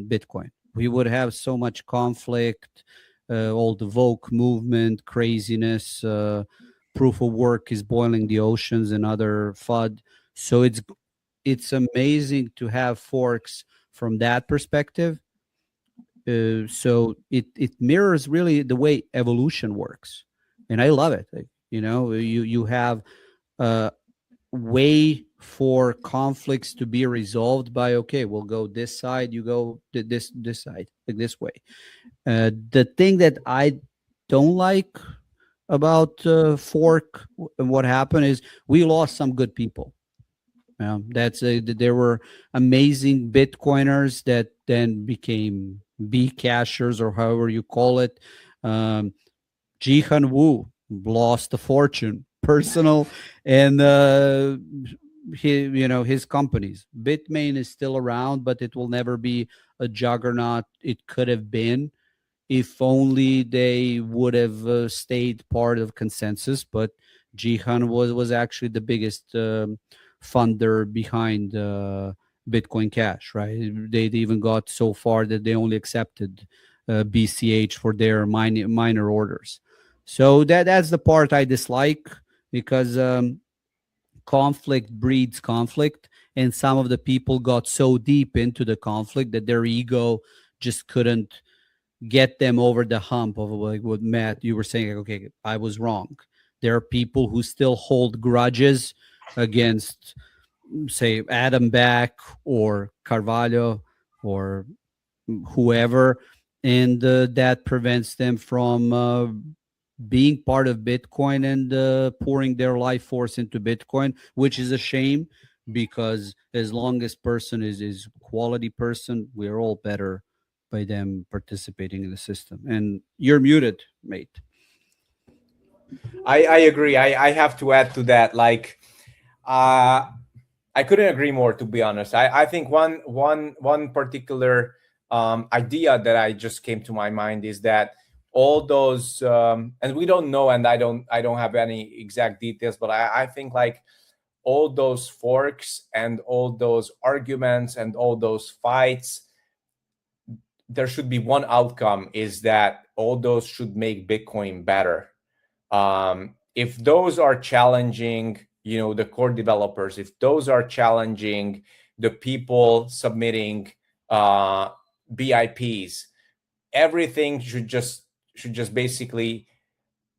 Bitcoin? We would have so much conflict, all the woke movement, craziness, proof of work is boiling the oceans, and other FUD. So it's amazing to have forks from that perspective. So it mirrors really the way evolution works, and I love it. Like, you have a way for conflicts to be resolved by, okay, we'll go this side, you go this side, like this way. The thing that I don't like about fork and what happened is we lost some good people. There were amazing Bitcoiners that then became B cashers, or however you call it. Jihan Wu lost a fortune, personal, and his companies. Bitmain is still around, but it will never be a juggernaut it could have been if only they would have stayed part of consensus. But Jihan was actually the biggest funder behind Bitcoin Cash, right? They even got so far that they only accepted BCH for their minor orders. So that's the part I dislike, because conflict breeds conflict, and some of the people got so deep into the conflict that their ego just couldn't get them over the hump of, like what Matt, you were saying, like, okay, I was wrong. There are people who still hold grudges against, say, Adam Back or Carvalho or whoever, and that prevents them from being part of Bitcoin and pouring their life force into Bitcoin, which is a shame, because as long as person is quality person, we're all better by them participating in the system. And you're muted, mate. I agree. I have to add to that. Like, I couldn't agree more, to be honest. I think one particular idea that I just came to my mind is that all those and we don't know, and I don't have any exact details, but I think like all those forks and all those arguments and all those fights, there should be one outcome, is that all those should make Bitcoin better. If those are challenging, the core developers, if those are challenging the people submitting BIPs, everything should just basically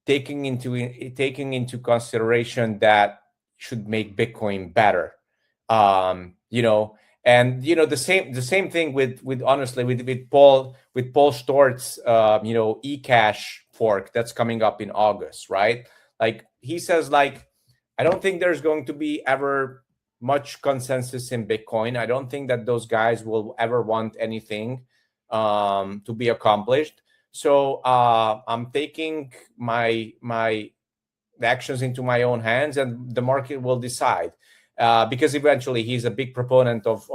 taking into consideration that should make Bitcoin better. Um, you know, and the same thing with honestly with Paul Stort's eCash fork that's coming up in August, right? Like he says, like, I don't think there's going to be ever much consensus in Bitcoin. I don't think that those guys will ever want anything to be accomplished. So I'm taking my actions into my own hands, and the market will decide. Because eventually he's a big proponent of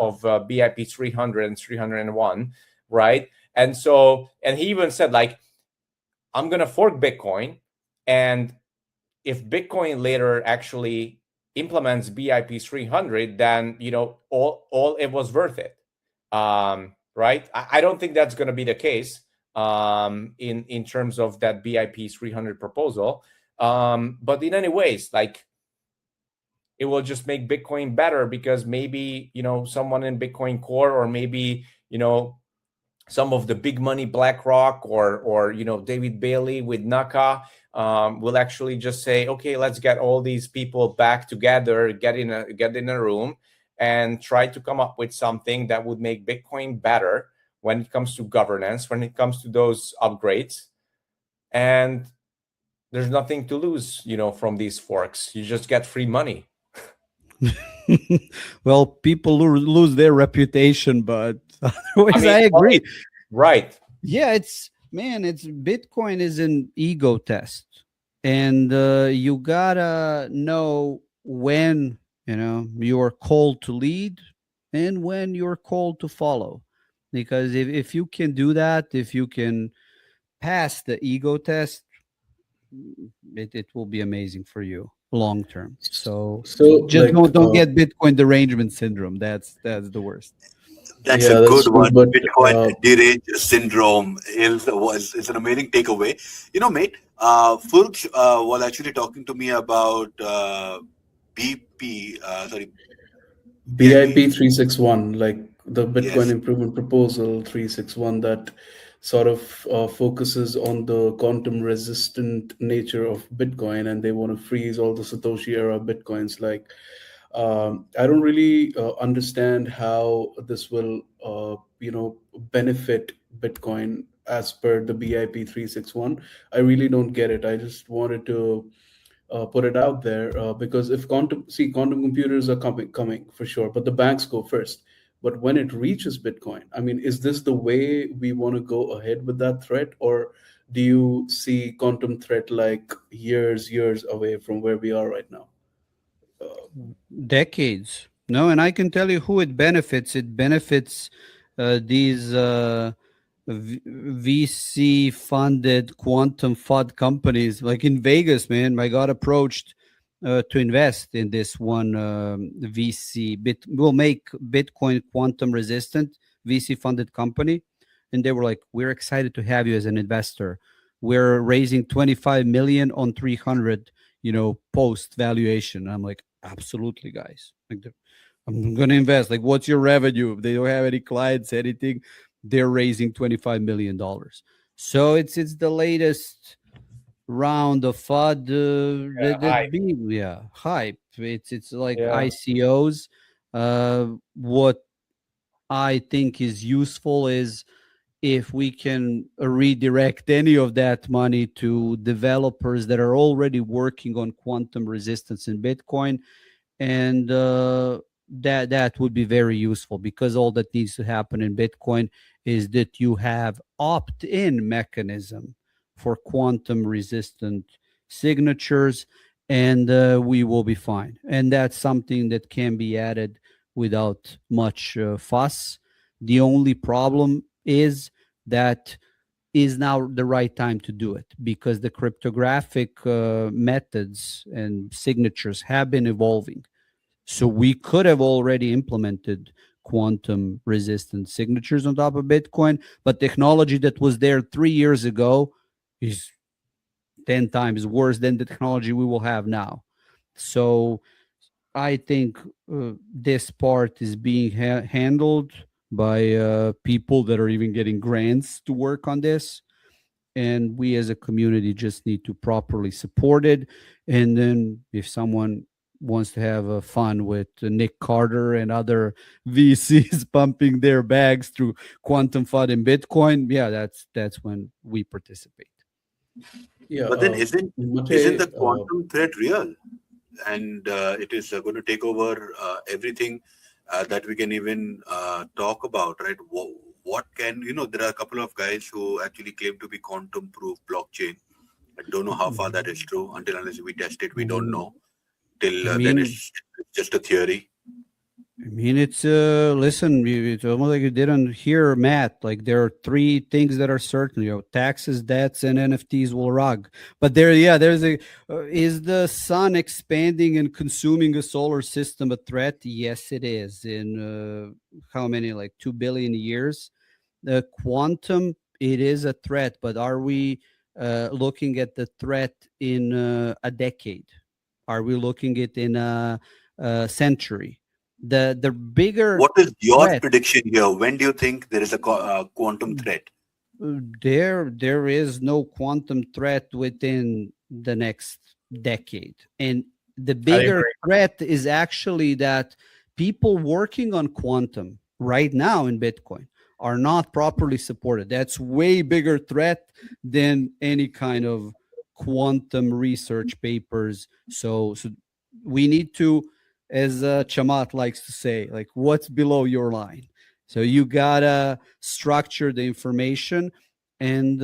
BIP 300 and 301, right? And he even said, like, I'm gonna fork Bitcoin, and if Bitcoin later actually implements BIP 300, then all it was worth it, right? I don't think that's gonna be the case in terms of that BIP 300 proposal, but in any ways, like, it will just make Bitcoin better, because maybe someone in Bitcoin Core, or maybe some of the big money BlackRock, or David Bailey with Naka, will actually just say, okay, let's get all these people back together, get in a room, and try to come up with something that would make Bitcoin better when it comes to governance, when it comes to those upgrades. And there's nothing to lose, from these forks. You just get free money. Well, people lose their reputation, but otherwise, I mean, agree. Right. Yeah, it's Bitcoin is an ego test, and you gotta know when you are called to lead and when you're called to follow. Because if you can do that, if you can pass the ego test, it will be amazing for you long term. So So, just don't get Bitcoin derangement syndrome. That's the worst. That's a yeah, that's good true. one. But Bitcoin deranged syndrome is an amazing takeaway. Mate, Fulks was actually talking to me about BP, sorry, BIP. BIP 361, like the Bitcoin Yes, Improvement Proposal 361, that sort of focuses on the quantum resistant nature of Bitcoin, and they want to freeze all the Satoshi era Bitcoins. Like, I don't really understand how this will, benefit Bitcoin as per the BIP 361. I really don't get it. I just wanted to put it out there, because if quantum computers are coming for sure, but the banks go first. But when it reaches Bitcoin, I mean, is this the way we want to go ahead with that threat, or do you see quantum threat like years away from where we are right now? Decades. No, and I can tell you who it benefits. It benefits these VC funded quantum FUD companies. Like in Vegas, man, I got approached to invest in this one VC. Will make Bitcoin quantum resistant VC funded company. And they were like, we're excited to have you as an investor. We're raising 25 million on 300, post valuation. I'm like, absolutely, guys. Like, I'm gonna invest. Like, what's your revenue? If they don't have any clients, anything, they're raising $25 million. So it's the latest round of FUD. Hype. Hype. It's like Yeah. ICOs. What I think is useful is if we can redirect any of that money to developers that are already working on quantum resistance in Bitcoin, and that would be very useful, because all that needs to happen in Bitcoin is that you have opt-in mechanism for quantum resistant signatures, and we will be fine. And that's something that can be added without much fuss. The only problem is that is now the right time to do it, because the cryptographic methods and signatures have been evolving. So we could have already implemented quantum resistant signatures on top of Bitcoin, but technology that was there 3 years ago is 10 times worse than the technology we will have now. So I think this part is being handled by people that are even getting grants to work on this. And we as a community just need to properly support it. And then if someone wants to have fun with Nick Carter and other VCs pumping their bags through quantum fund and Bitcoin, yeah, that's when we participate. Yeah, But then isn't Mate, the quantum threat real? And it is going to take over everything that we can even talk about, right? What can, there are a couple of guys who actually claim to be quantum proof blockchain. I don't know how far that is true. Until unless we test it, we don't know. Till I then, mean, it's just a theory. it's listen, it's almost like you didn't hear Matt. Like, there are three things that are certain, taxes, debts, and NFTs will rug. But there's a is the sun expanding and consuming a solar system a threat? Yes, it is. In how many, like 2 billion years? The quantum, it is a threat, but are we looking at the threat in a decade? Are we looking at it in a century? The bigger What is your threat, prediction here? When do you think there is a quantum threat? there is no quantum threat within the next decade. And the I bigger agree. threat is actually that people working on quantum right now in Bitcoin are not properly supported. That's way bigger threat than any kind of quantum research papers. So we need to, as Chamat likes to say, like, what's below your line. So you gotta structure the information, and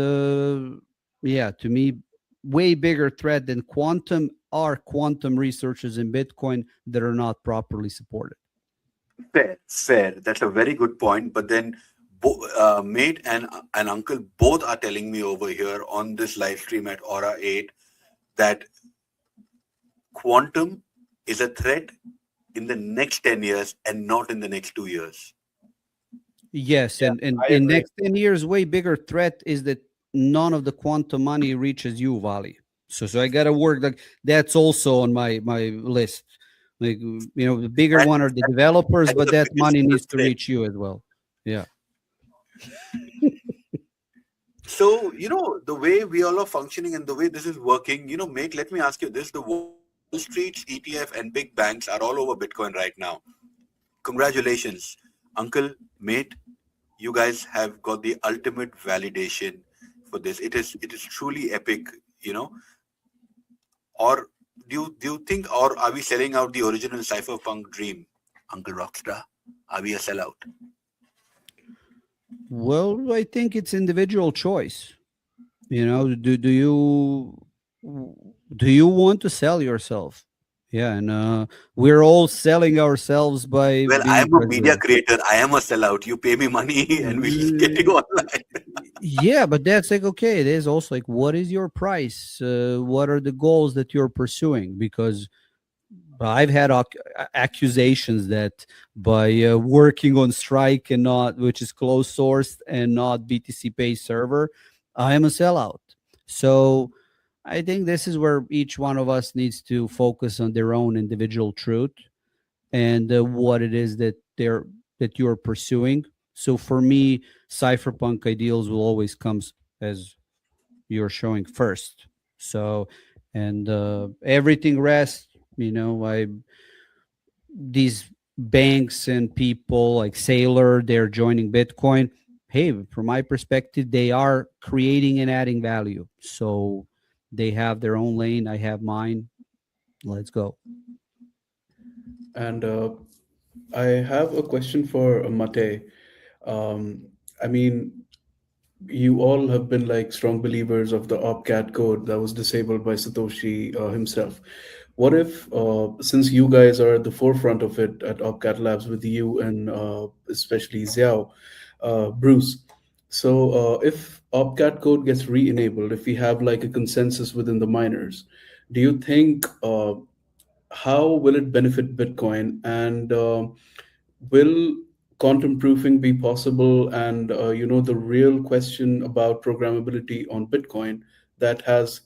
yeah, to me, way bigger threat than quantum are quantum researchers in Bitcoin that are not properly supported. Fair, fair. That's a very good point. But then, mate and uncle both are telling me over here on this live stream at Aura8 that quantum is a threat in the next 10 years and not in the next 2 years. Yes, Yeah, and I in agree. next 10 years, way bigger threat is that none of the quantum money reaches you, Vali. So I gotta work, like, that's also on my list. Like, the bigger That, one are the developers, that is but the that biggest money needs to threat. reach you as well. Yeah. So, the way we all are functioning and the way this is working, mate, let me ask you this. The Wall Street's ETF and big banks are all over Bitcoin right now. Congratulations, uncle, mate. You guys have got the ultimate validation for this. It is truly epic, you know. Or do you think, or are we selling out the original cypherpunk dream, Uncle Rockstar? Are we a sellout? Well, I think it's individual choice. Do you want to sell yourself? Yeah, and we're all selling ourselves by Well, I being am a media present. creator. I am a sellout. You pay me money and we get you online. Yeah, but that's like, okay, there's also like, what is your price? What are the goals that you're pursuing? Because I've had accusations that by working on Strike and not, which is closed sourced and not BTC Pay server, I am a sellout. So I think this is where each one of us needs to focus on their own individual truth and what it is that you're pursuing. So for me, cypherpunk ideals will always come as you're showing first. So, and everything rest, I these banks and people like Sailor, they're joining Bitcoin. Hey, from my perspective, they are creating and adding value. So they have their own lane. I have mine. Let's go. and I have a question for Mate. Um, I mean, you all have been like strong believers of the opcat code that was disabled by Satoshi himself. What if, since you guys are at the forefront of it at opcat labs with you and especially Xiao, Bruce, So, if opcat code gets re-enabled, if we have like a consensus within the miners, do you think how will it benefit Bitcoin? And will quantum proofing be possible? And the real question about programmability on Bitcoin that has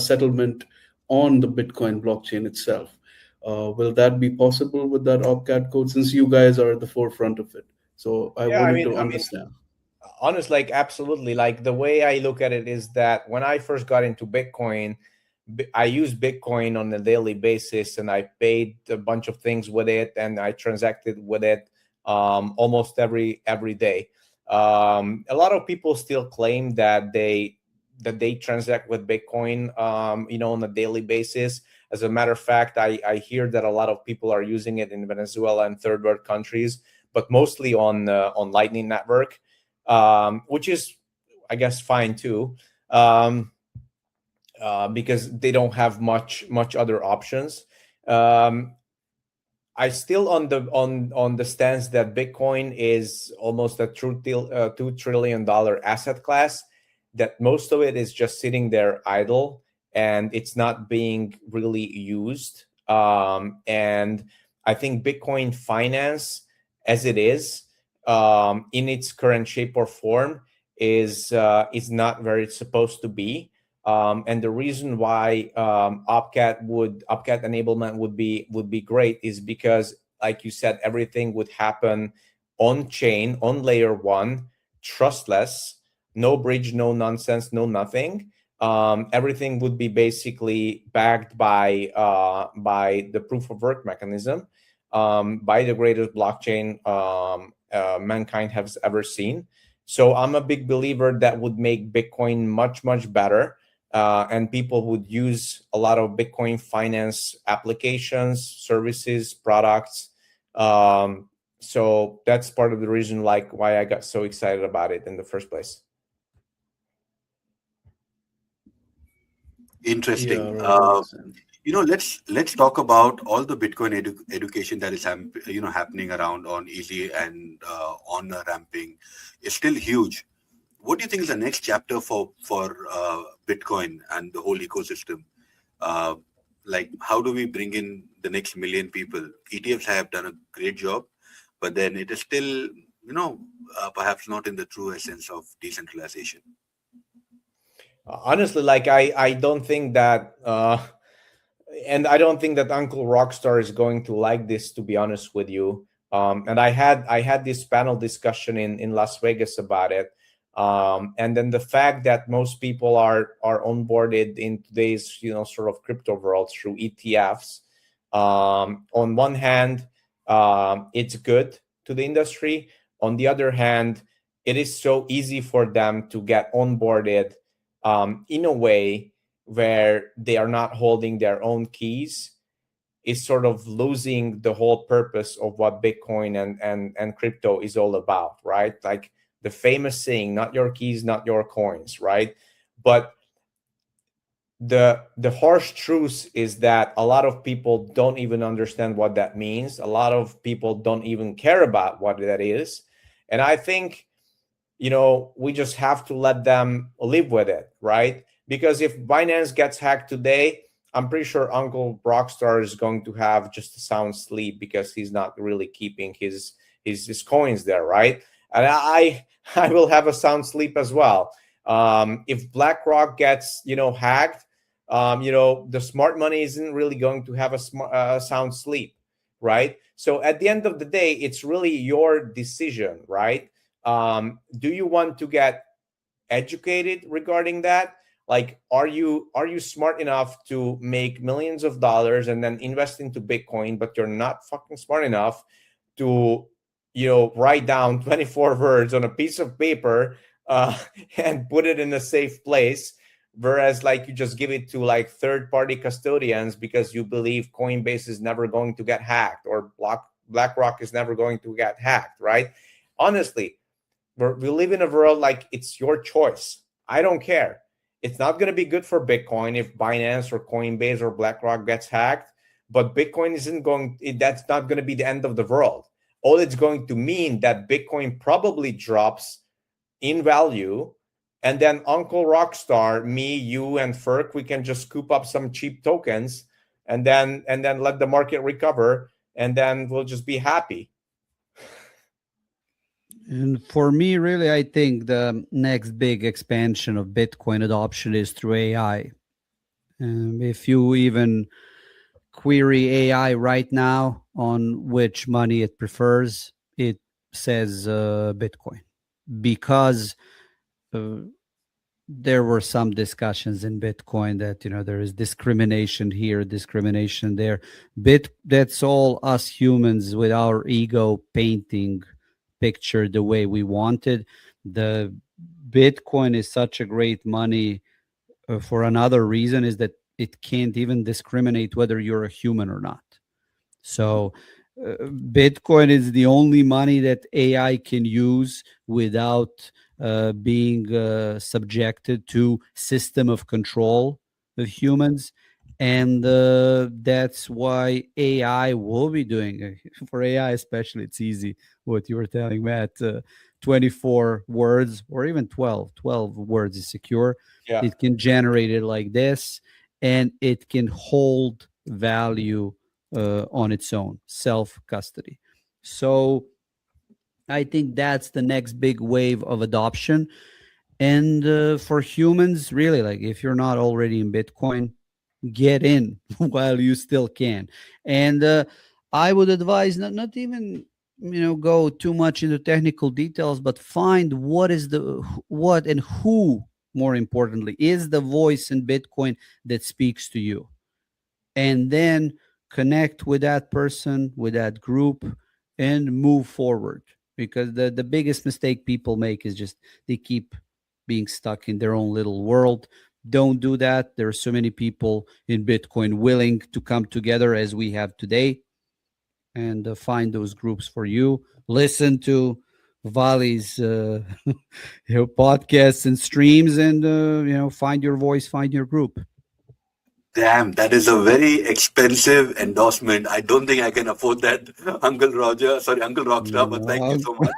settlement on the Bitcoin blockchain itself. Will that be possible with that opcat code? Since you guys are at the forefront of it, so I Yeah, I wanted mean, to I mean, understand. honest, like absolutely. Like the way I look at it is that when I first got into Bitcoin, I used Bitcoin on a daily basis, and I paid a bunch of things with it, and I transacted with it almost every day. A lot of people still claim that they transact with Bitcoin, on a daily basis. As a matter of fact, I hear that a lot of people are using it in Venezuela and third world countries, but mostly on Lightning Network, which is, I guess, fine too, because they don't have much other options. Um, I still on the stance that Bitcoin is almost a $2 trillion asset class. That most of it is just sitting there idle and it's not being really used. And I think Bitcoin finance, as it is, in its current shape or form, is not where it's supposed to be. And the reason why opcat enablement would be great is because, like you said, everything would happen on chain, on layer one, trustless, no bridge, no nonsense, no nothing. Everything would be basically backed by the proof of work mechanism, by the greatest blockchain mankind has ever seen. So I'm a big believer that would make Bitcoin much better, and people would use a lot of Bitcoin finance applications, services, products. So that's part of the reason, like, why I got so excited about it in the first place. Yeah, Interesting. right. I understand. Let's talk about all the Bitcoin education that is happening around on easy and on ramping. It's still huge. What do you think is the next chapter for Bitcoin and the whole ecosystem? Uh, like, how do we bring in the next million people? ETFs have done a great job, but then it is still, perhaps not in the true essence of decentralization. Honestly, like I don't think that and I don't think that Uncle Rockstar is going to like this, to be honest with you. And I had this panel discussion in Las Vegas about it. And then the fact that most people are onboarded in today's sort of crypto world through ETFs. On one hand, it's good to the industry. On the other hand, it is so easy for them to get onboarded in a way where they are not holding their own keys, is sort of losing the whole purpose of what Bitcoin and crypto is all about, right? Like the famous saying, not your keys, not your coins, right? But the harsh truth is that a lot of people don't even understand what that means. A lot of people don't even care about what that is. And I think, we just have to let them live with it, right? Because if Binance gets hacked today, I'm pretty sure Uncle Rockstar is going to have just a sound sleep because he's not really keeping his coins there, right? And I will have a sound sleep as well. If BlackRock gets hacked, the smart money isn't really going to have a sound sleep, right? So at the end of the day, it's really your decision, right? Do you want to get educated regarding that? Like, are you smart enough to make millions of dollars and then invest into Bitcoin, but you're not fucking smart enough to write down 24 words on a piece of paper, uh, and put it in a safe place, whereas like you just give it to like third party custodians because you believe Coinbase is never going to get hacked, or BlackRock is never going to get hacked, right? Honestly, we live in a world like it's your choice. I don't care. It's not going to be good for Bitcoin if Binance or Coinbase or BlackRock gets hacked, but Bitcoin isn't going. That's not going to be the end of the world. All it's going to mean that Bitcoin probably drops in value, and then Uncle Rockstar, me, you, and Ferk, we can just scoop up some cheap tokens, and then let the market recover, and then we'll just be happy. And for me, really, I think the next big expansion of Bitcoin adoption is through AI. If you even query AI right now on which money it prefers, it says Bitcoin, because uh, there were some discussions in Bitcoin that there is discrimination here, discrimination there. That's all us humans with our ego painting picture the way we wanted. The Bitcoin is such a great money for another reason, is that it can't even discriminate whether you're a human or not. So Bitcoin is the only money that AI can use without being subjected to system of control of humans. And that's why AI will be doing for AI especially. It's easy what you were telling Matt. 24 words or even 12 words is secure. Yeah. It can generate it like this, and it can hold value on its own, self custody. So I think that's the next big wave of adoption. And for humans, really, like if you're not already in Bitcoin, get in while you still can. And I would advise not even go too much into technical details, but find what and who, more importantly, is the voice in Bitcoin that speaks to you, and then connect with that person, with that group, and move forward. Because the biggest mistake people make is just they keep being stuck in their own little world. Don't do that. There are so many people in Bitcoin willing to come together as we have today, and find those groups for you. Listen to Vali's podcasts and streams, and find your voice, find your group. Damn, that is a very expensive endorsement. I don't think I can afford that, Uncle Roger. Sorry, Uncle Rockstar, but thank you so much.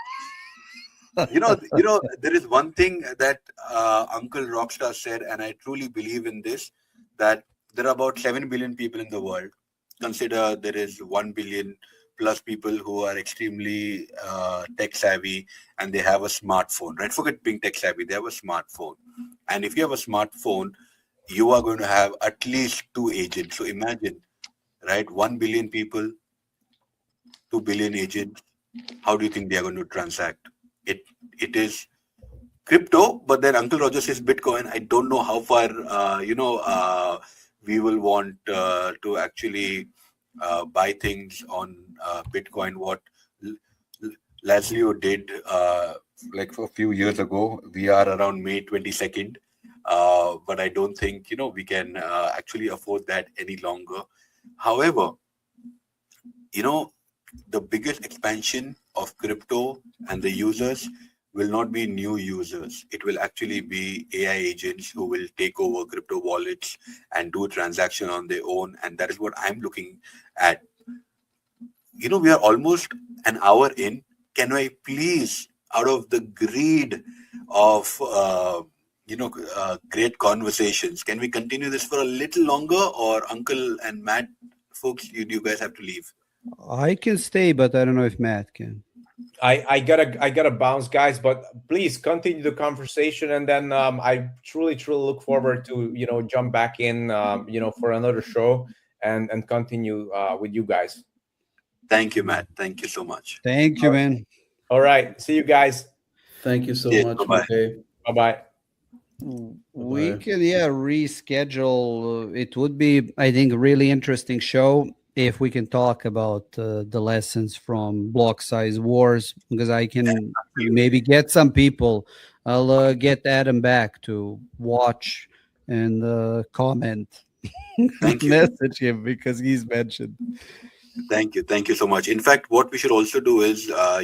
There is one thing that Uncle Rockstar said, and I truly believe in this, that there are about 7 billion people in the world. Consider there is 1 billion plus people who are extremely tech savvy, and they have a smartphone, right? Forget being tech savvy, they have a smartphone. And if you have a smartphone, you are going to have at least 2 agents. So imagine, right? 1 billion people, 2 billion agents. How do you think they are going to transact? It is crypto, but then Uncle Roger says Bitcoin. I don't know how far we will want to actually buy things on Bitcoin. What Lazio did like for a few years ago. We are around May 22nd, but I don't think we can actually afford that any longer. However, the biggest expansion of crypto and the users will not be new users. It will actually be AI agents who will take over crypto wallets and do transaction on their own. And that is what I'm looking at. We are almost an hour in. Can I please, out of the greed of great conversations, can we continue this for a little longer? Or Uncle and Matt, folks, you guys have to leave. I can stay, but I don't know if Matt can. I gotta bounce, guys, but please continue the conversation, and then I truly look forward to jump back in for another show and continue with you guys. Thank you, Matt. Thank you so much. Thank you, man. All right, see you guys. Thank you so Yes, much, bye-bye. Tokay. Bye. We Bye-bye. can reschedule. It would be, I think, a really interesting show if we can talk about the lessons from block size wars, because I can maybe get some people. I'll get Adam back to watch and comment, Thank you. message him because he's mentioned. Thank you so much. In fact, what we should also do is, uh,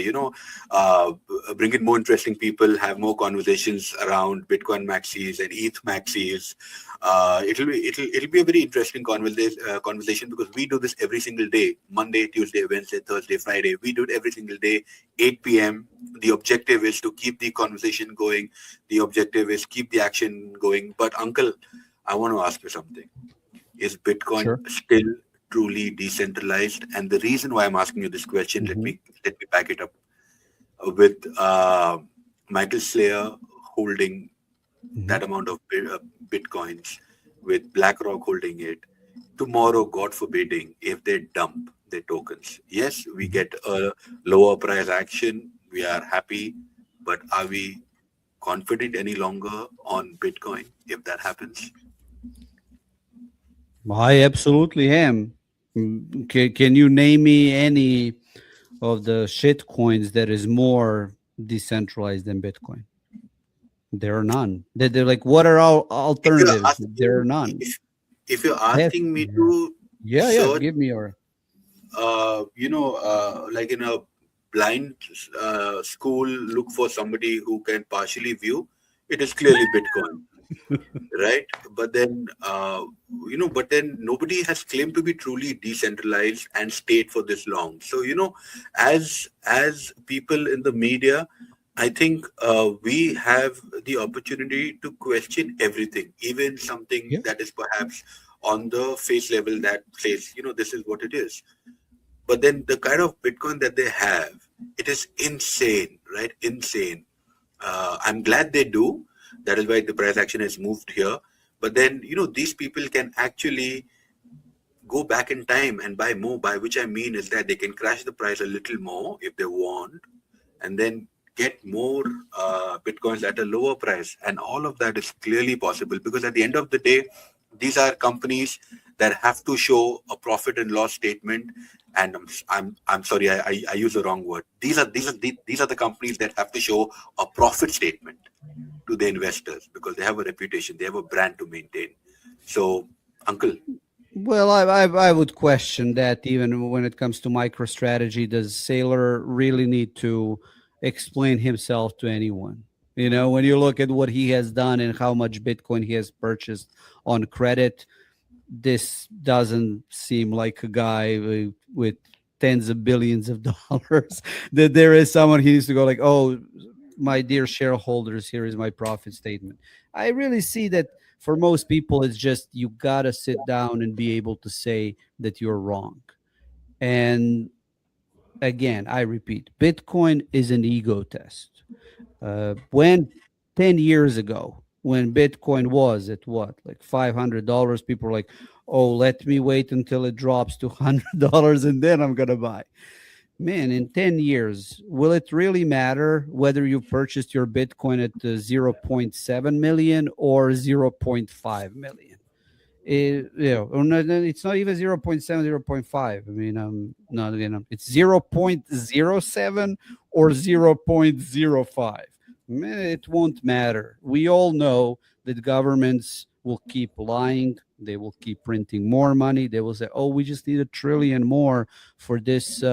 bring in more interesting people, have more conversations around Bitcoin maxis and ETH maxis. It'll be a very interesting conversation because we do this every single day, Monday, Tuesday, Wednesday, Thursday, Friday. We do it every single day, 8 p.m. The objective is to keep the conversation going. The objective is keep the action going. But Uncle, I want to ask you something. Is Bitcoin Sure. still truly decentralized? And the reason why I'm asking you this question, let Hmm. me let me back it up with Michael Slayer holding Hmm. that amount of bitcoins, with BlackRock holding it. Tomorrow, God forbidding, if they dump their tokens, yes, we get a lower price action. We are happy, but are we confident any longer on Bitcoin if that happens? I absolutely am. Can you name me any of the shit coins that is more decentralized than Bitcoin? There are none. They're like, what are our If you're alternatives? There are asking, none. if you're I have, asking me yeah, to yeah, yeah. search, Give me your. like in a blind school, look for somebody who can partially view, it is clearly Bitcoin, right? But then, but then nobody has claimed to be truly decentralized and stayed for this long. So, as people in the media, I think we have the opportunity to question everything, even something Yeah. that is perhaps on the face level that says, this is what it is. But then the kind of Bitcoin that they have, it is insane, right? Insane. I'm glad they do. That is why the price action has moved here. But then, these people can actually go back in time and buy more. By which I mean is that they can crash the price a little more if they want, and then get more bitcoins at a lower price. And all of that is clearly possible because at the end of the day, these are companies that have to show a profit and loss statement. And I'm sorry, I use the wrong word. These are the companies that have to show a profit statement to the investors because they have a reputation, they have a brand to maintain. So, Uncle, Well, I would question that even when it comes to MicroStrategy. Does Sailor really need to explain himself to anyone? When you look at what he has done and how much Bitcoin he has purchased on credit, this doesn't seem like a guy with tens of billions of dollars. That there is someone he needs to go like, oh, my dear shareholders, here is my profit statement. I really see that for most people, it's just you gotta sit down and be able to say that you're wrong. And again, I repeat, Bitcoin is an ego test. When 10 years ago, when Bitcoin was at what, like $500, people were like, oh, let me wait until it drops to $100 and then I'm going to buy. Man, in 10 years, will it really matter whether you purchased your Bitcoin at zero point 0.7 million or zero point 0.5 million? Or no, it's not even zero point 0.7, zero point 0.5. I mean, not again, it's 0.07 or 0.05. Man, it won't matter. We all know that governments will keep lying. They will keep printing more money. They will say, oh, we just need 1 trillion more for this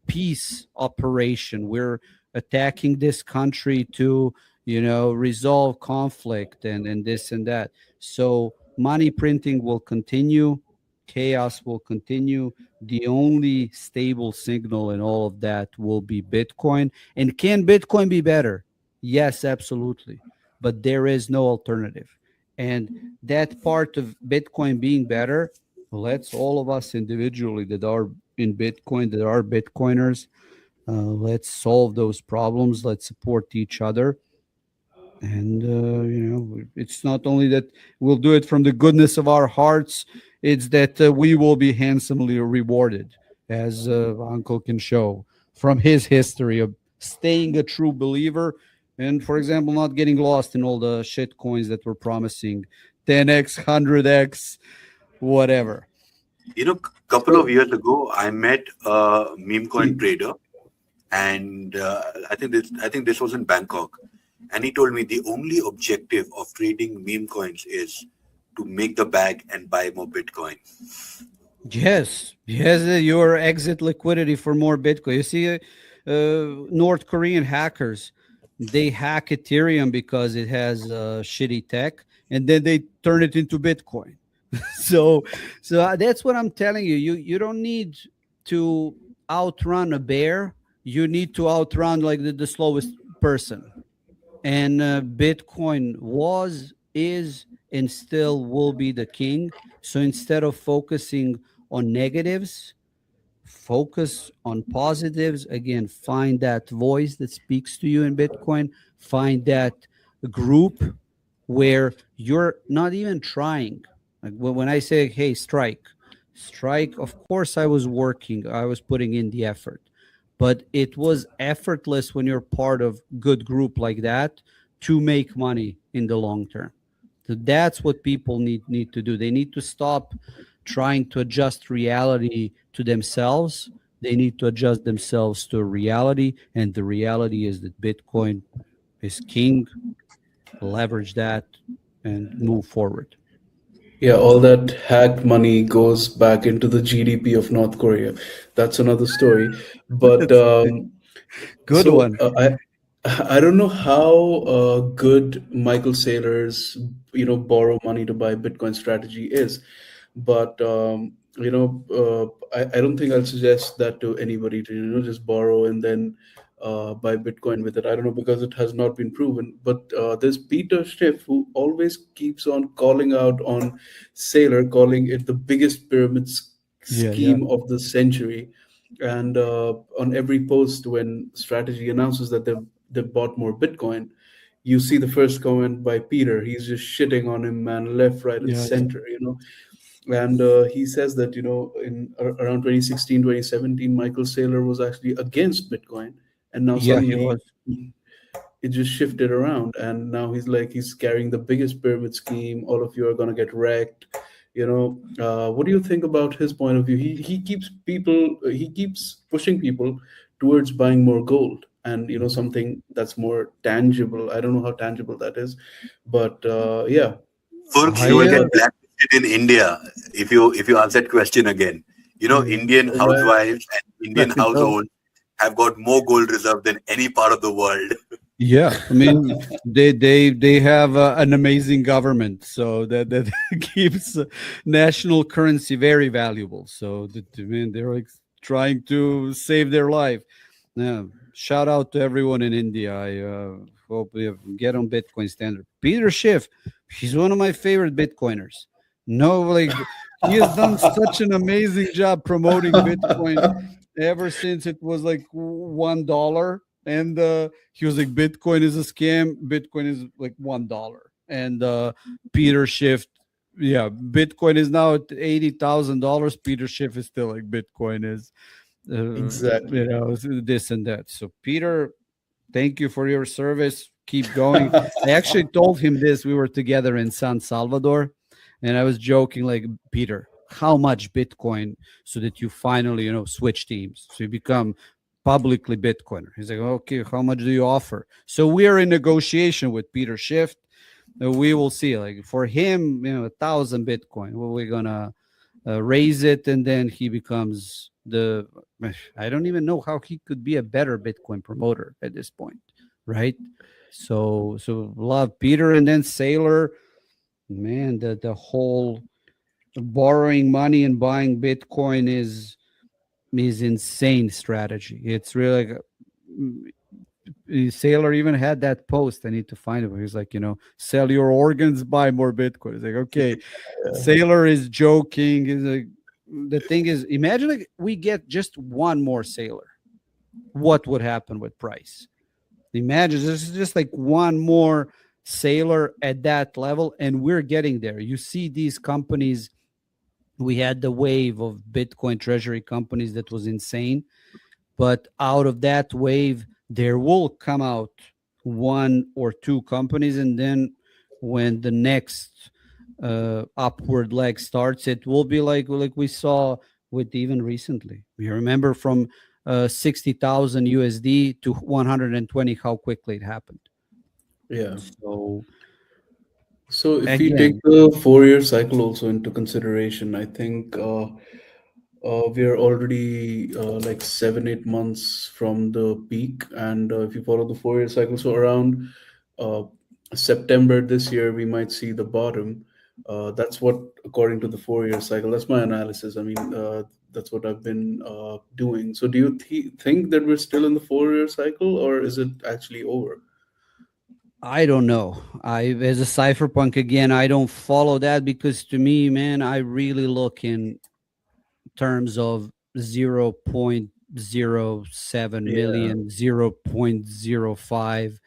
peace operation. We're attacking this country to, resolve conflict and this and that. So money printing will continue, chaos will continue. The only stable signal in all of that will be Bitcoin. And can Bitcoin be better? Yes, absolutely. But there is no alternative. And that part of Bitcoin being better, let's all of us individually that are in Bitcoin, that are Bitcoiners, let's solve those problems. Let's support each other. And it's not only that we'll do it from the goodness of our hearts, it's that we will be handsomely rewarded, as Uncle can show from his history of staying a true believer, and for example not getting lost in all the shit coins that were promising 10x, 100x, whatever. couple of So, years ago, I met a meme coin trader, and I think this was in Bangkok, and he told me the only objective of trading meme coins is to make the bag and buy more Bitcoin. Yes, yes, your exit liquidity for more Bitcoin. You see, North Korean hackers, they hack Ethereum because it has shitty tech, and then they turn it into Bitcoin. so, that's what I'm telling you. You don't need to outrun a bear. You need to outrun like the slowest person. And Bitcoin was, is, and still will be the king. So instead of focusing on negatives, focus on positives. Again, find that voice that speaks to you in Bitcoin. Find that group where you're not even trying. Like when I say, hey, strike, of course, I was working, I was putting in the effort, but it was effortless when you're part of good group like that to make money in the long term. So that's what people need to do. They need to stop trying to adjust reality to themselves. They need to adjust themselves to reality, and the reality is that Bitcoin is king. Leverage that and move forward. Yeah, all that hacked money goes back into the GDP of North Korea. That's another story. But That's a good so one. I don't know how good Michael Saylor's borrow money to buy Bitcoin strategy is, but I don't think I'll suggest that to anybody to just borrow and then buy Bitcoin with it. I don't know because it has not been proven. But there's Peter Schiff who always keeps on calling out on Saylor, calling it the biggest pyramid Yeah, yeah, scheme of the century. And on every post when strategy announces that they've bought more Bitcoin, you see the first comment by Peter. He's just shitting on him, man, left, right, and yeah, yeah, center. And he says that in around 2016, 2017, Michael Saylor was actually against Bitcoin, and now yeah. He suddenly was. it just shifted around, and now he's carrying the biggest pyramid scheme. All of you are going to get wrecked. What do you think about his point of view? He keeps pushing people towards buying more gold, and something that's more tangible. I don't know how tangible that is, but yeah. Folks, you will I get blacklisted in India if you ask that question again. Indian All right. housewives and I Indian know. households have got more gold reserve than any part of the world. Yeah, I mean, they have an amazing government, so that keeps national currency very valuable. So I mean, they're like trying to save their life. Yeah, shout out to everyone in India. I hope we get on Bitcoin standard. Peter Schiff, he's one of my favorite Bitcoiners. No, like he has done such an amazing job promoting Bitcoin ever since it was like $1, and he was like, Bitcoin is a scam. Bitcoin is like $1, and Peter Schiff. Yeah, Bitcoin is now at $80,000. Peter Schiff is still like Bitcoin is Exactly. this and that. So Peter, thank you for your service. Keep going. I actually told him this. We were together in San Salvador, and I was joking like, Peter, how much Bitcoin so that you finally switch teams, so you become publicly Bitcoiner. He's like, okay, how much do you offer? So we are in negotiation with Peter Schiff. We will see. Like for him, 1,000 Bitcoin. Well, we're gonna raise it, and then he becomes the. I don't even know how he could be a better Bitcoin promoter at this point, right? So love Peter, and then Sailor. Man, the whole borrowing money and buying Bitcoin is insane strategy. It's really like, Sailor even had that post. I need to find it. Where he's like, sell your organs, buy more Bitcoin. It's like, okay, Sailor is joking. Is like, the thing is, imagine like we get just one more Sailor. What would happen with price? Imagine this is just like one more Sailor at that level, and we're getting there. You see these companies. We had the wave of Bitcoin treasury companies that was insane, but out of that wave there will come out one or two companies, and then when the next upward leg starts, it will be like we saw with even recently. You remember from 60,000 USD to 120, how quickly it happened. Yeah. So So if we take again, the 4-year cycle also into consideration, I think we're already like 7 8 months from the peak, and if you follow the 4 year cycle, so around uh, September this year, we might see the bottom. That's what, according to the 4 year cycle, that's my analysis. I mean, that's what I've been doing. So, do you think that we're still in the 4 year cycle, or is it actually over? I don't know. I as a cypherpunk again, I don't follow that because to me, man, I really look in terms of 0.07 Yeah. million, 0.05.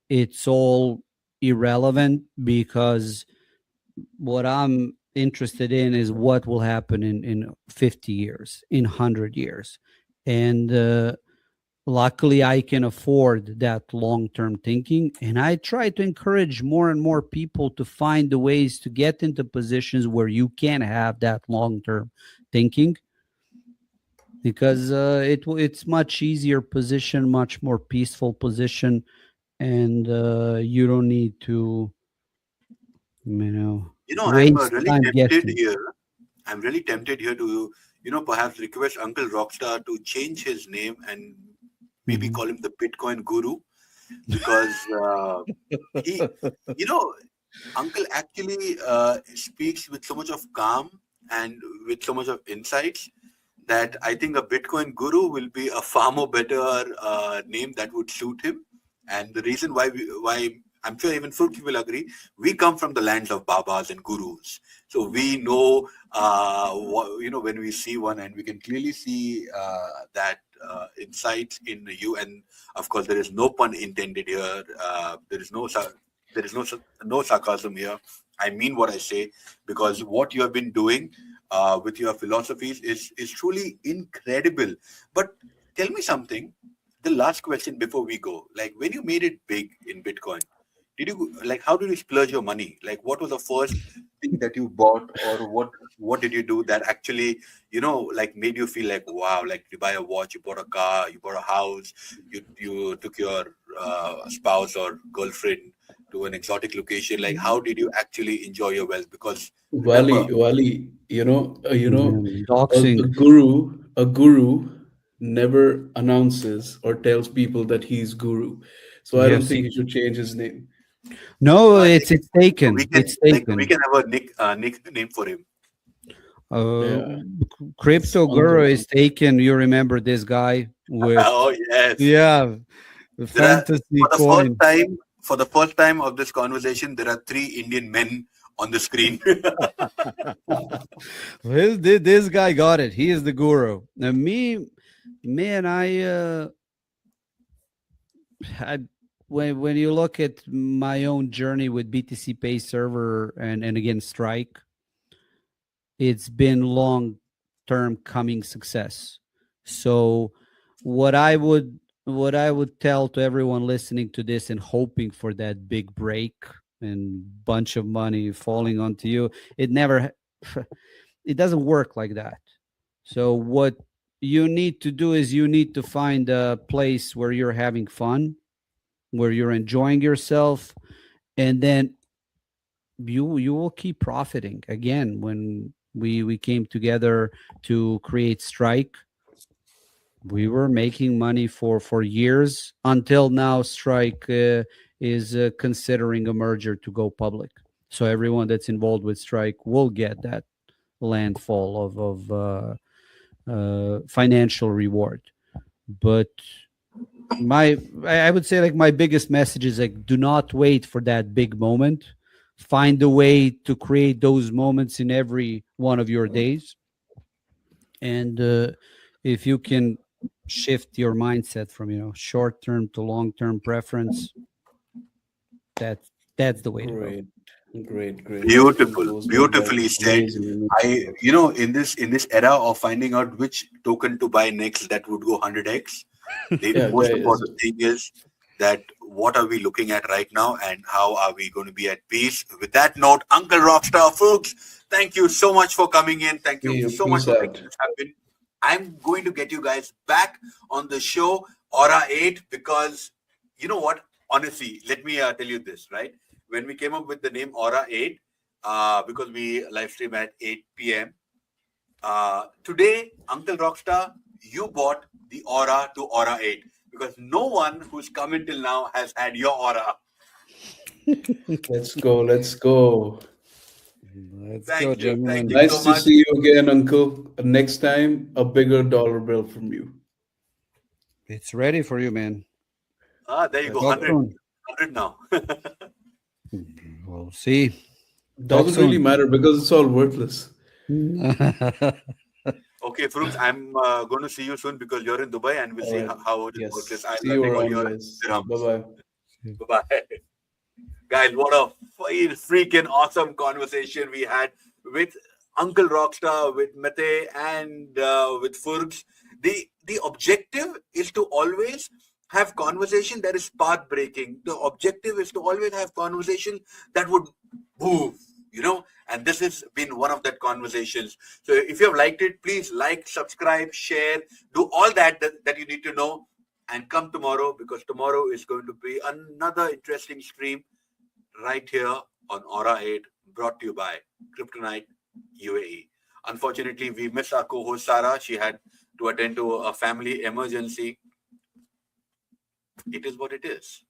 It's all irrelevant because what I'm interested in is what will happen in 50 years, in 100 years. And luckily, I can afford that long term thinking. And I try to encourage more and more people to find the ways to get into positions where you can have that long term thinking because it's much easier position, much more peaceful position, and you don't need to, you know, I'm waste really time tempted guessing. here. I'm really tempted here to, perhaps request Uncle Rockstar to change his name and maybe Mhm. call him the Bitcoin Guru, because he, you know, Uncle actually speaks with so much of calm and with so much of insights that I think a Bitcoin Guru will be a far more better name that would suit him. And the reason why I'm sure even Furki will agree, we come from the lands of Babas and Gurus, so we know, when we see one, and we can clearly see that insight in you. And of course, there is no pun intended here. There is no sarcasm here. I mean what I say, because what you have been doing with your philosophies is truly incredible. But tell me something. The last question before we go, like when you made it big in Bitcoin, did you like how did you splurge your money? Like what was the first thing that you bought, or what did you do that actually like made you feel like wow, like you buy a watch, you bought a car, you bought a house, you took your spouse or girlfriend to an exotic location. Like how did you actually enjoy your wealth? Because remember, Wally, Yeah, a doxing. guru never announces or tells people that he's guru. So I don't Yes. think he should change his name. No, I it's think it's taken. It's we taken. can have a nickname for him. Uh, Yeah, it's Crypto Guru Uncle. is taken. You remember this guy with Oh yes. yeah, the There are fantasy coin. for the first time of this conversation, there are three Indian men on the screen. This guy got it. He is the guru. Now me, man, I when you look at my own journey with BTC Pay server and again Strike, it's been long term coming success. So what I would what I would tell to everyone listening to this and hoping for that big break and bunch of money falling onto you, it never it doesn't work like that. So what you need to do is you need to find a place where you're having fun, where you're enjoying yourself, and then you will keep profiting. Again, when we came together to create Strike, we were making money for years until now. Strike is considering a merger to go public, so everyone that's involved with Strike will get that landfall of financial reward. But my I would say like my biggest message is like do not wait for that big moment. Find a way to create those moments in every one of your days. And if you can shift your mindset from short term to long term preference, that's that's the way to go. Great, great. Beautiful, Those were like beautifully said. amazing, I, amazing. in this era of finding out which token to buy next that would go 100x, the Yeah, most guys. important thing is that what are we looking at right now, and how are we going to be at peace? With that note, Uncle Rockstar, folks, thank you so much for coming in. Thank you See you. so much Peace for making out. this happen. I'm going to get you guys back on the show, Aura8, because you know what? Honestly, let me tell you this, right? When we came up with the name Aura8, because we live stream at 8 p.m., Today, Uncle Rockstar, you bought the Aura to Aura 8 because no one who's come in till now has had your Aura. Let's go. Let's go. Let's go, Thank you. Thank gentlemen. you so Nice to much. see you again, Uncle. Next time, a bigger dollar bill from you. It's ready for you, man. There you go. Talk 100, soon. 100 now. We'll see. Talk Doesn't really soon. matter because it's all worthless. Okay, Fruits, I'm going to see you soon because you're in Dubai and we'll All see right. how it Yes. works. See I'll you take all around, your guys. Bye dirhams. bye. Bye-bye. Guys, what a freaking awesome conversation we had with Uncle Rockstar, with Mate, and with Furgs. The objective is to always have conversation that is path breaking. The objective is to always have conversation that would move, and this has been one of that conversations. So if you have liked it, please like, subscribe, share, do all that you need to know, and come tomorrow because tomorrow is going to be another interesting stream right here on Aura 8, brought to you by Kryptonite UAE. Unfortunately, we missed our co-host Sarah. She had to attend to a family emergency. It is what it is.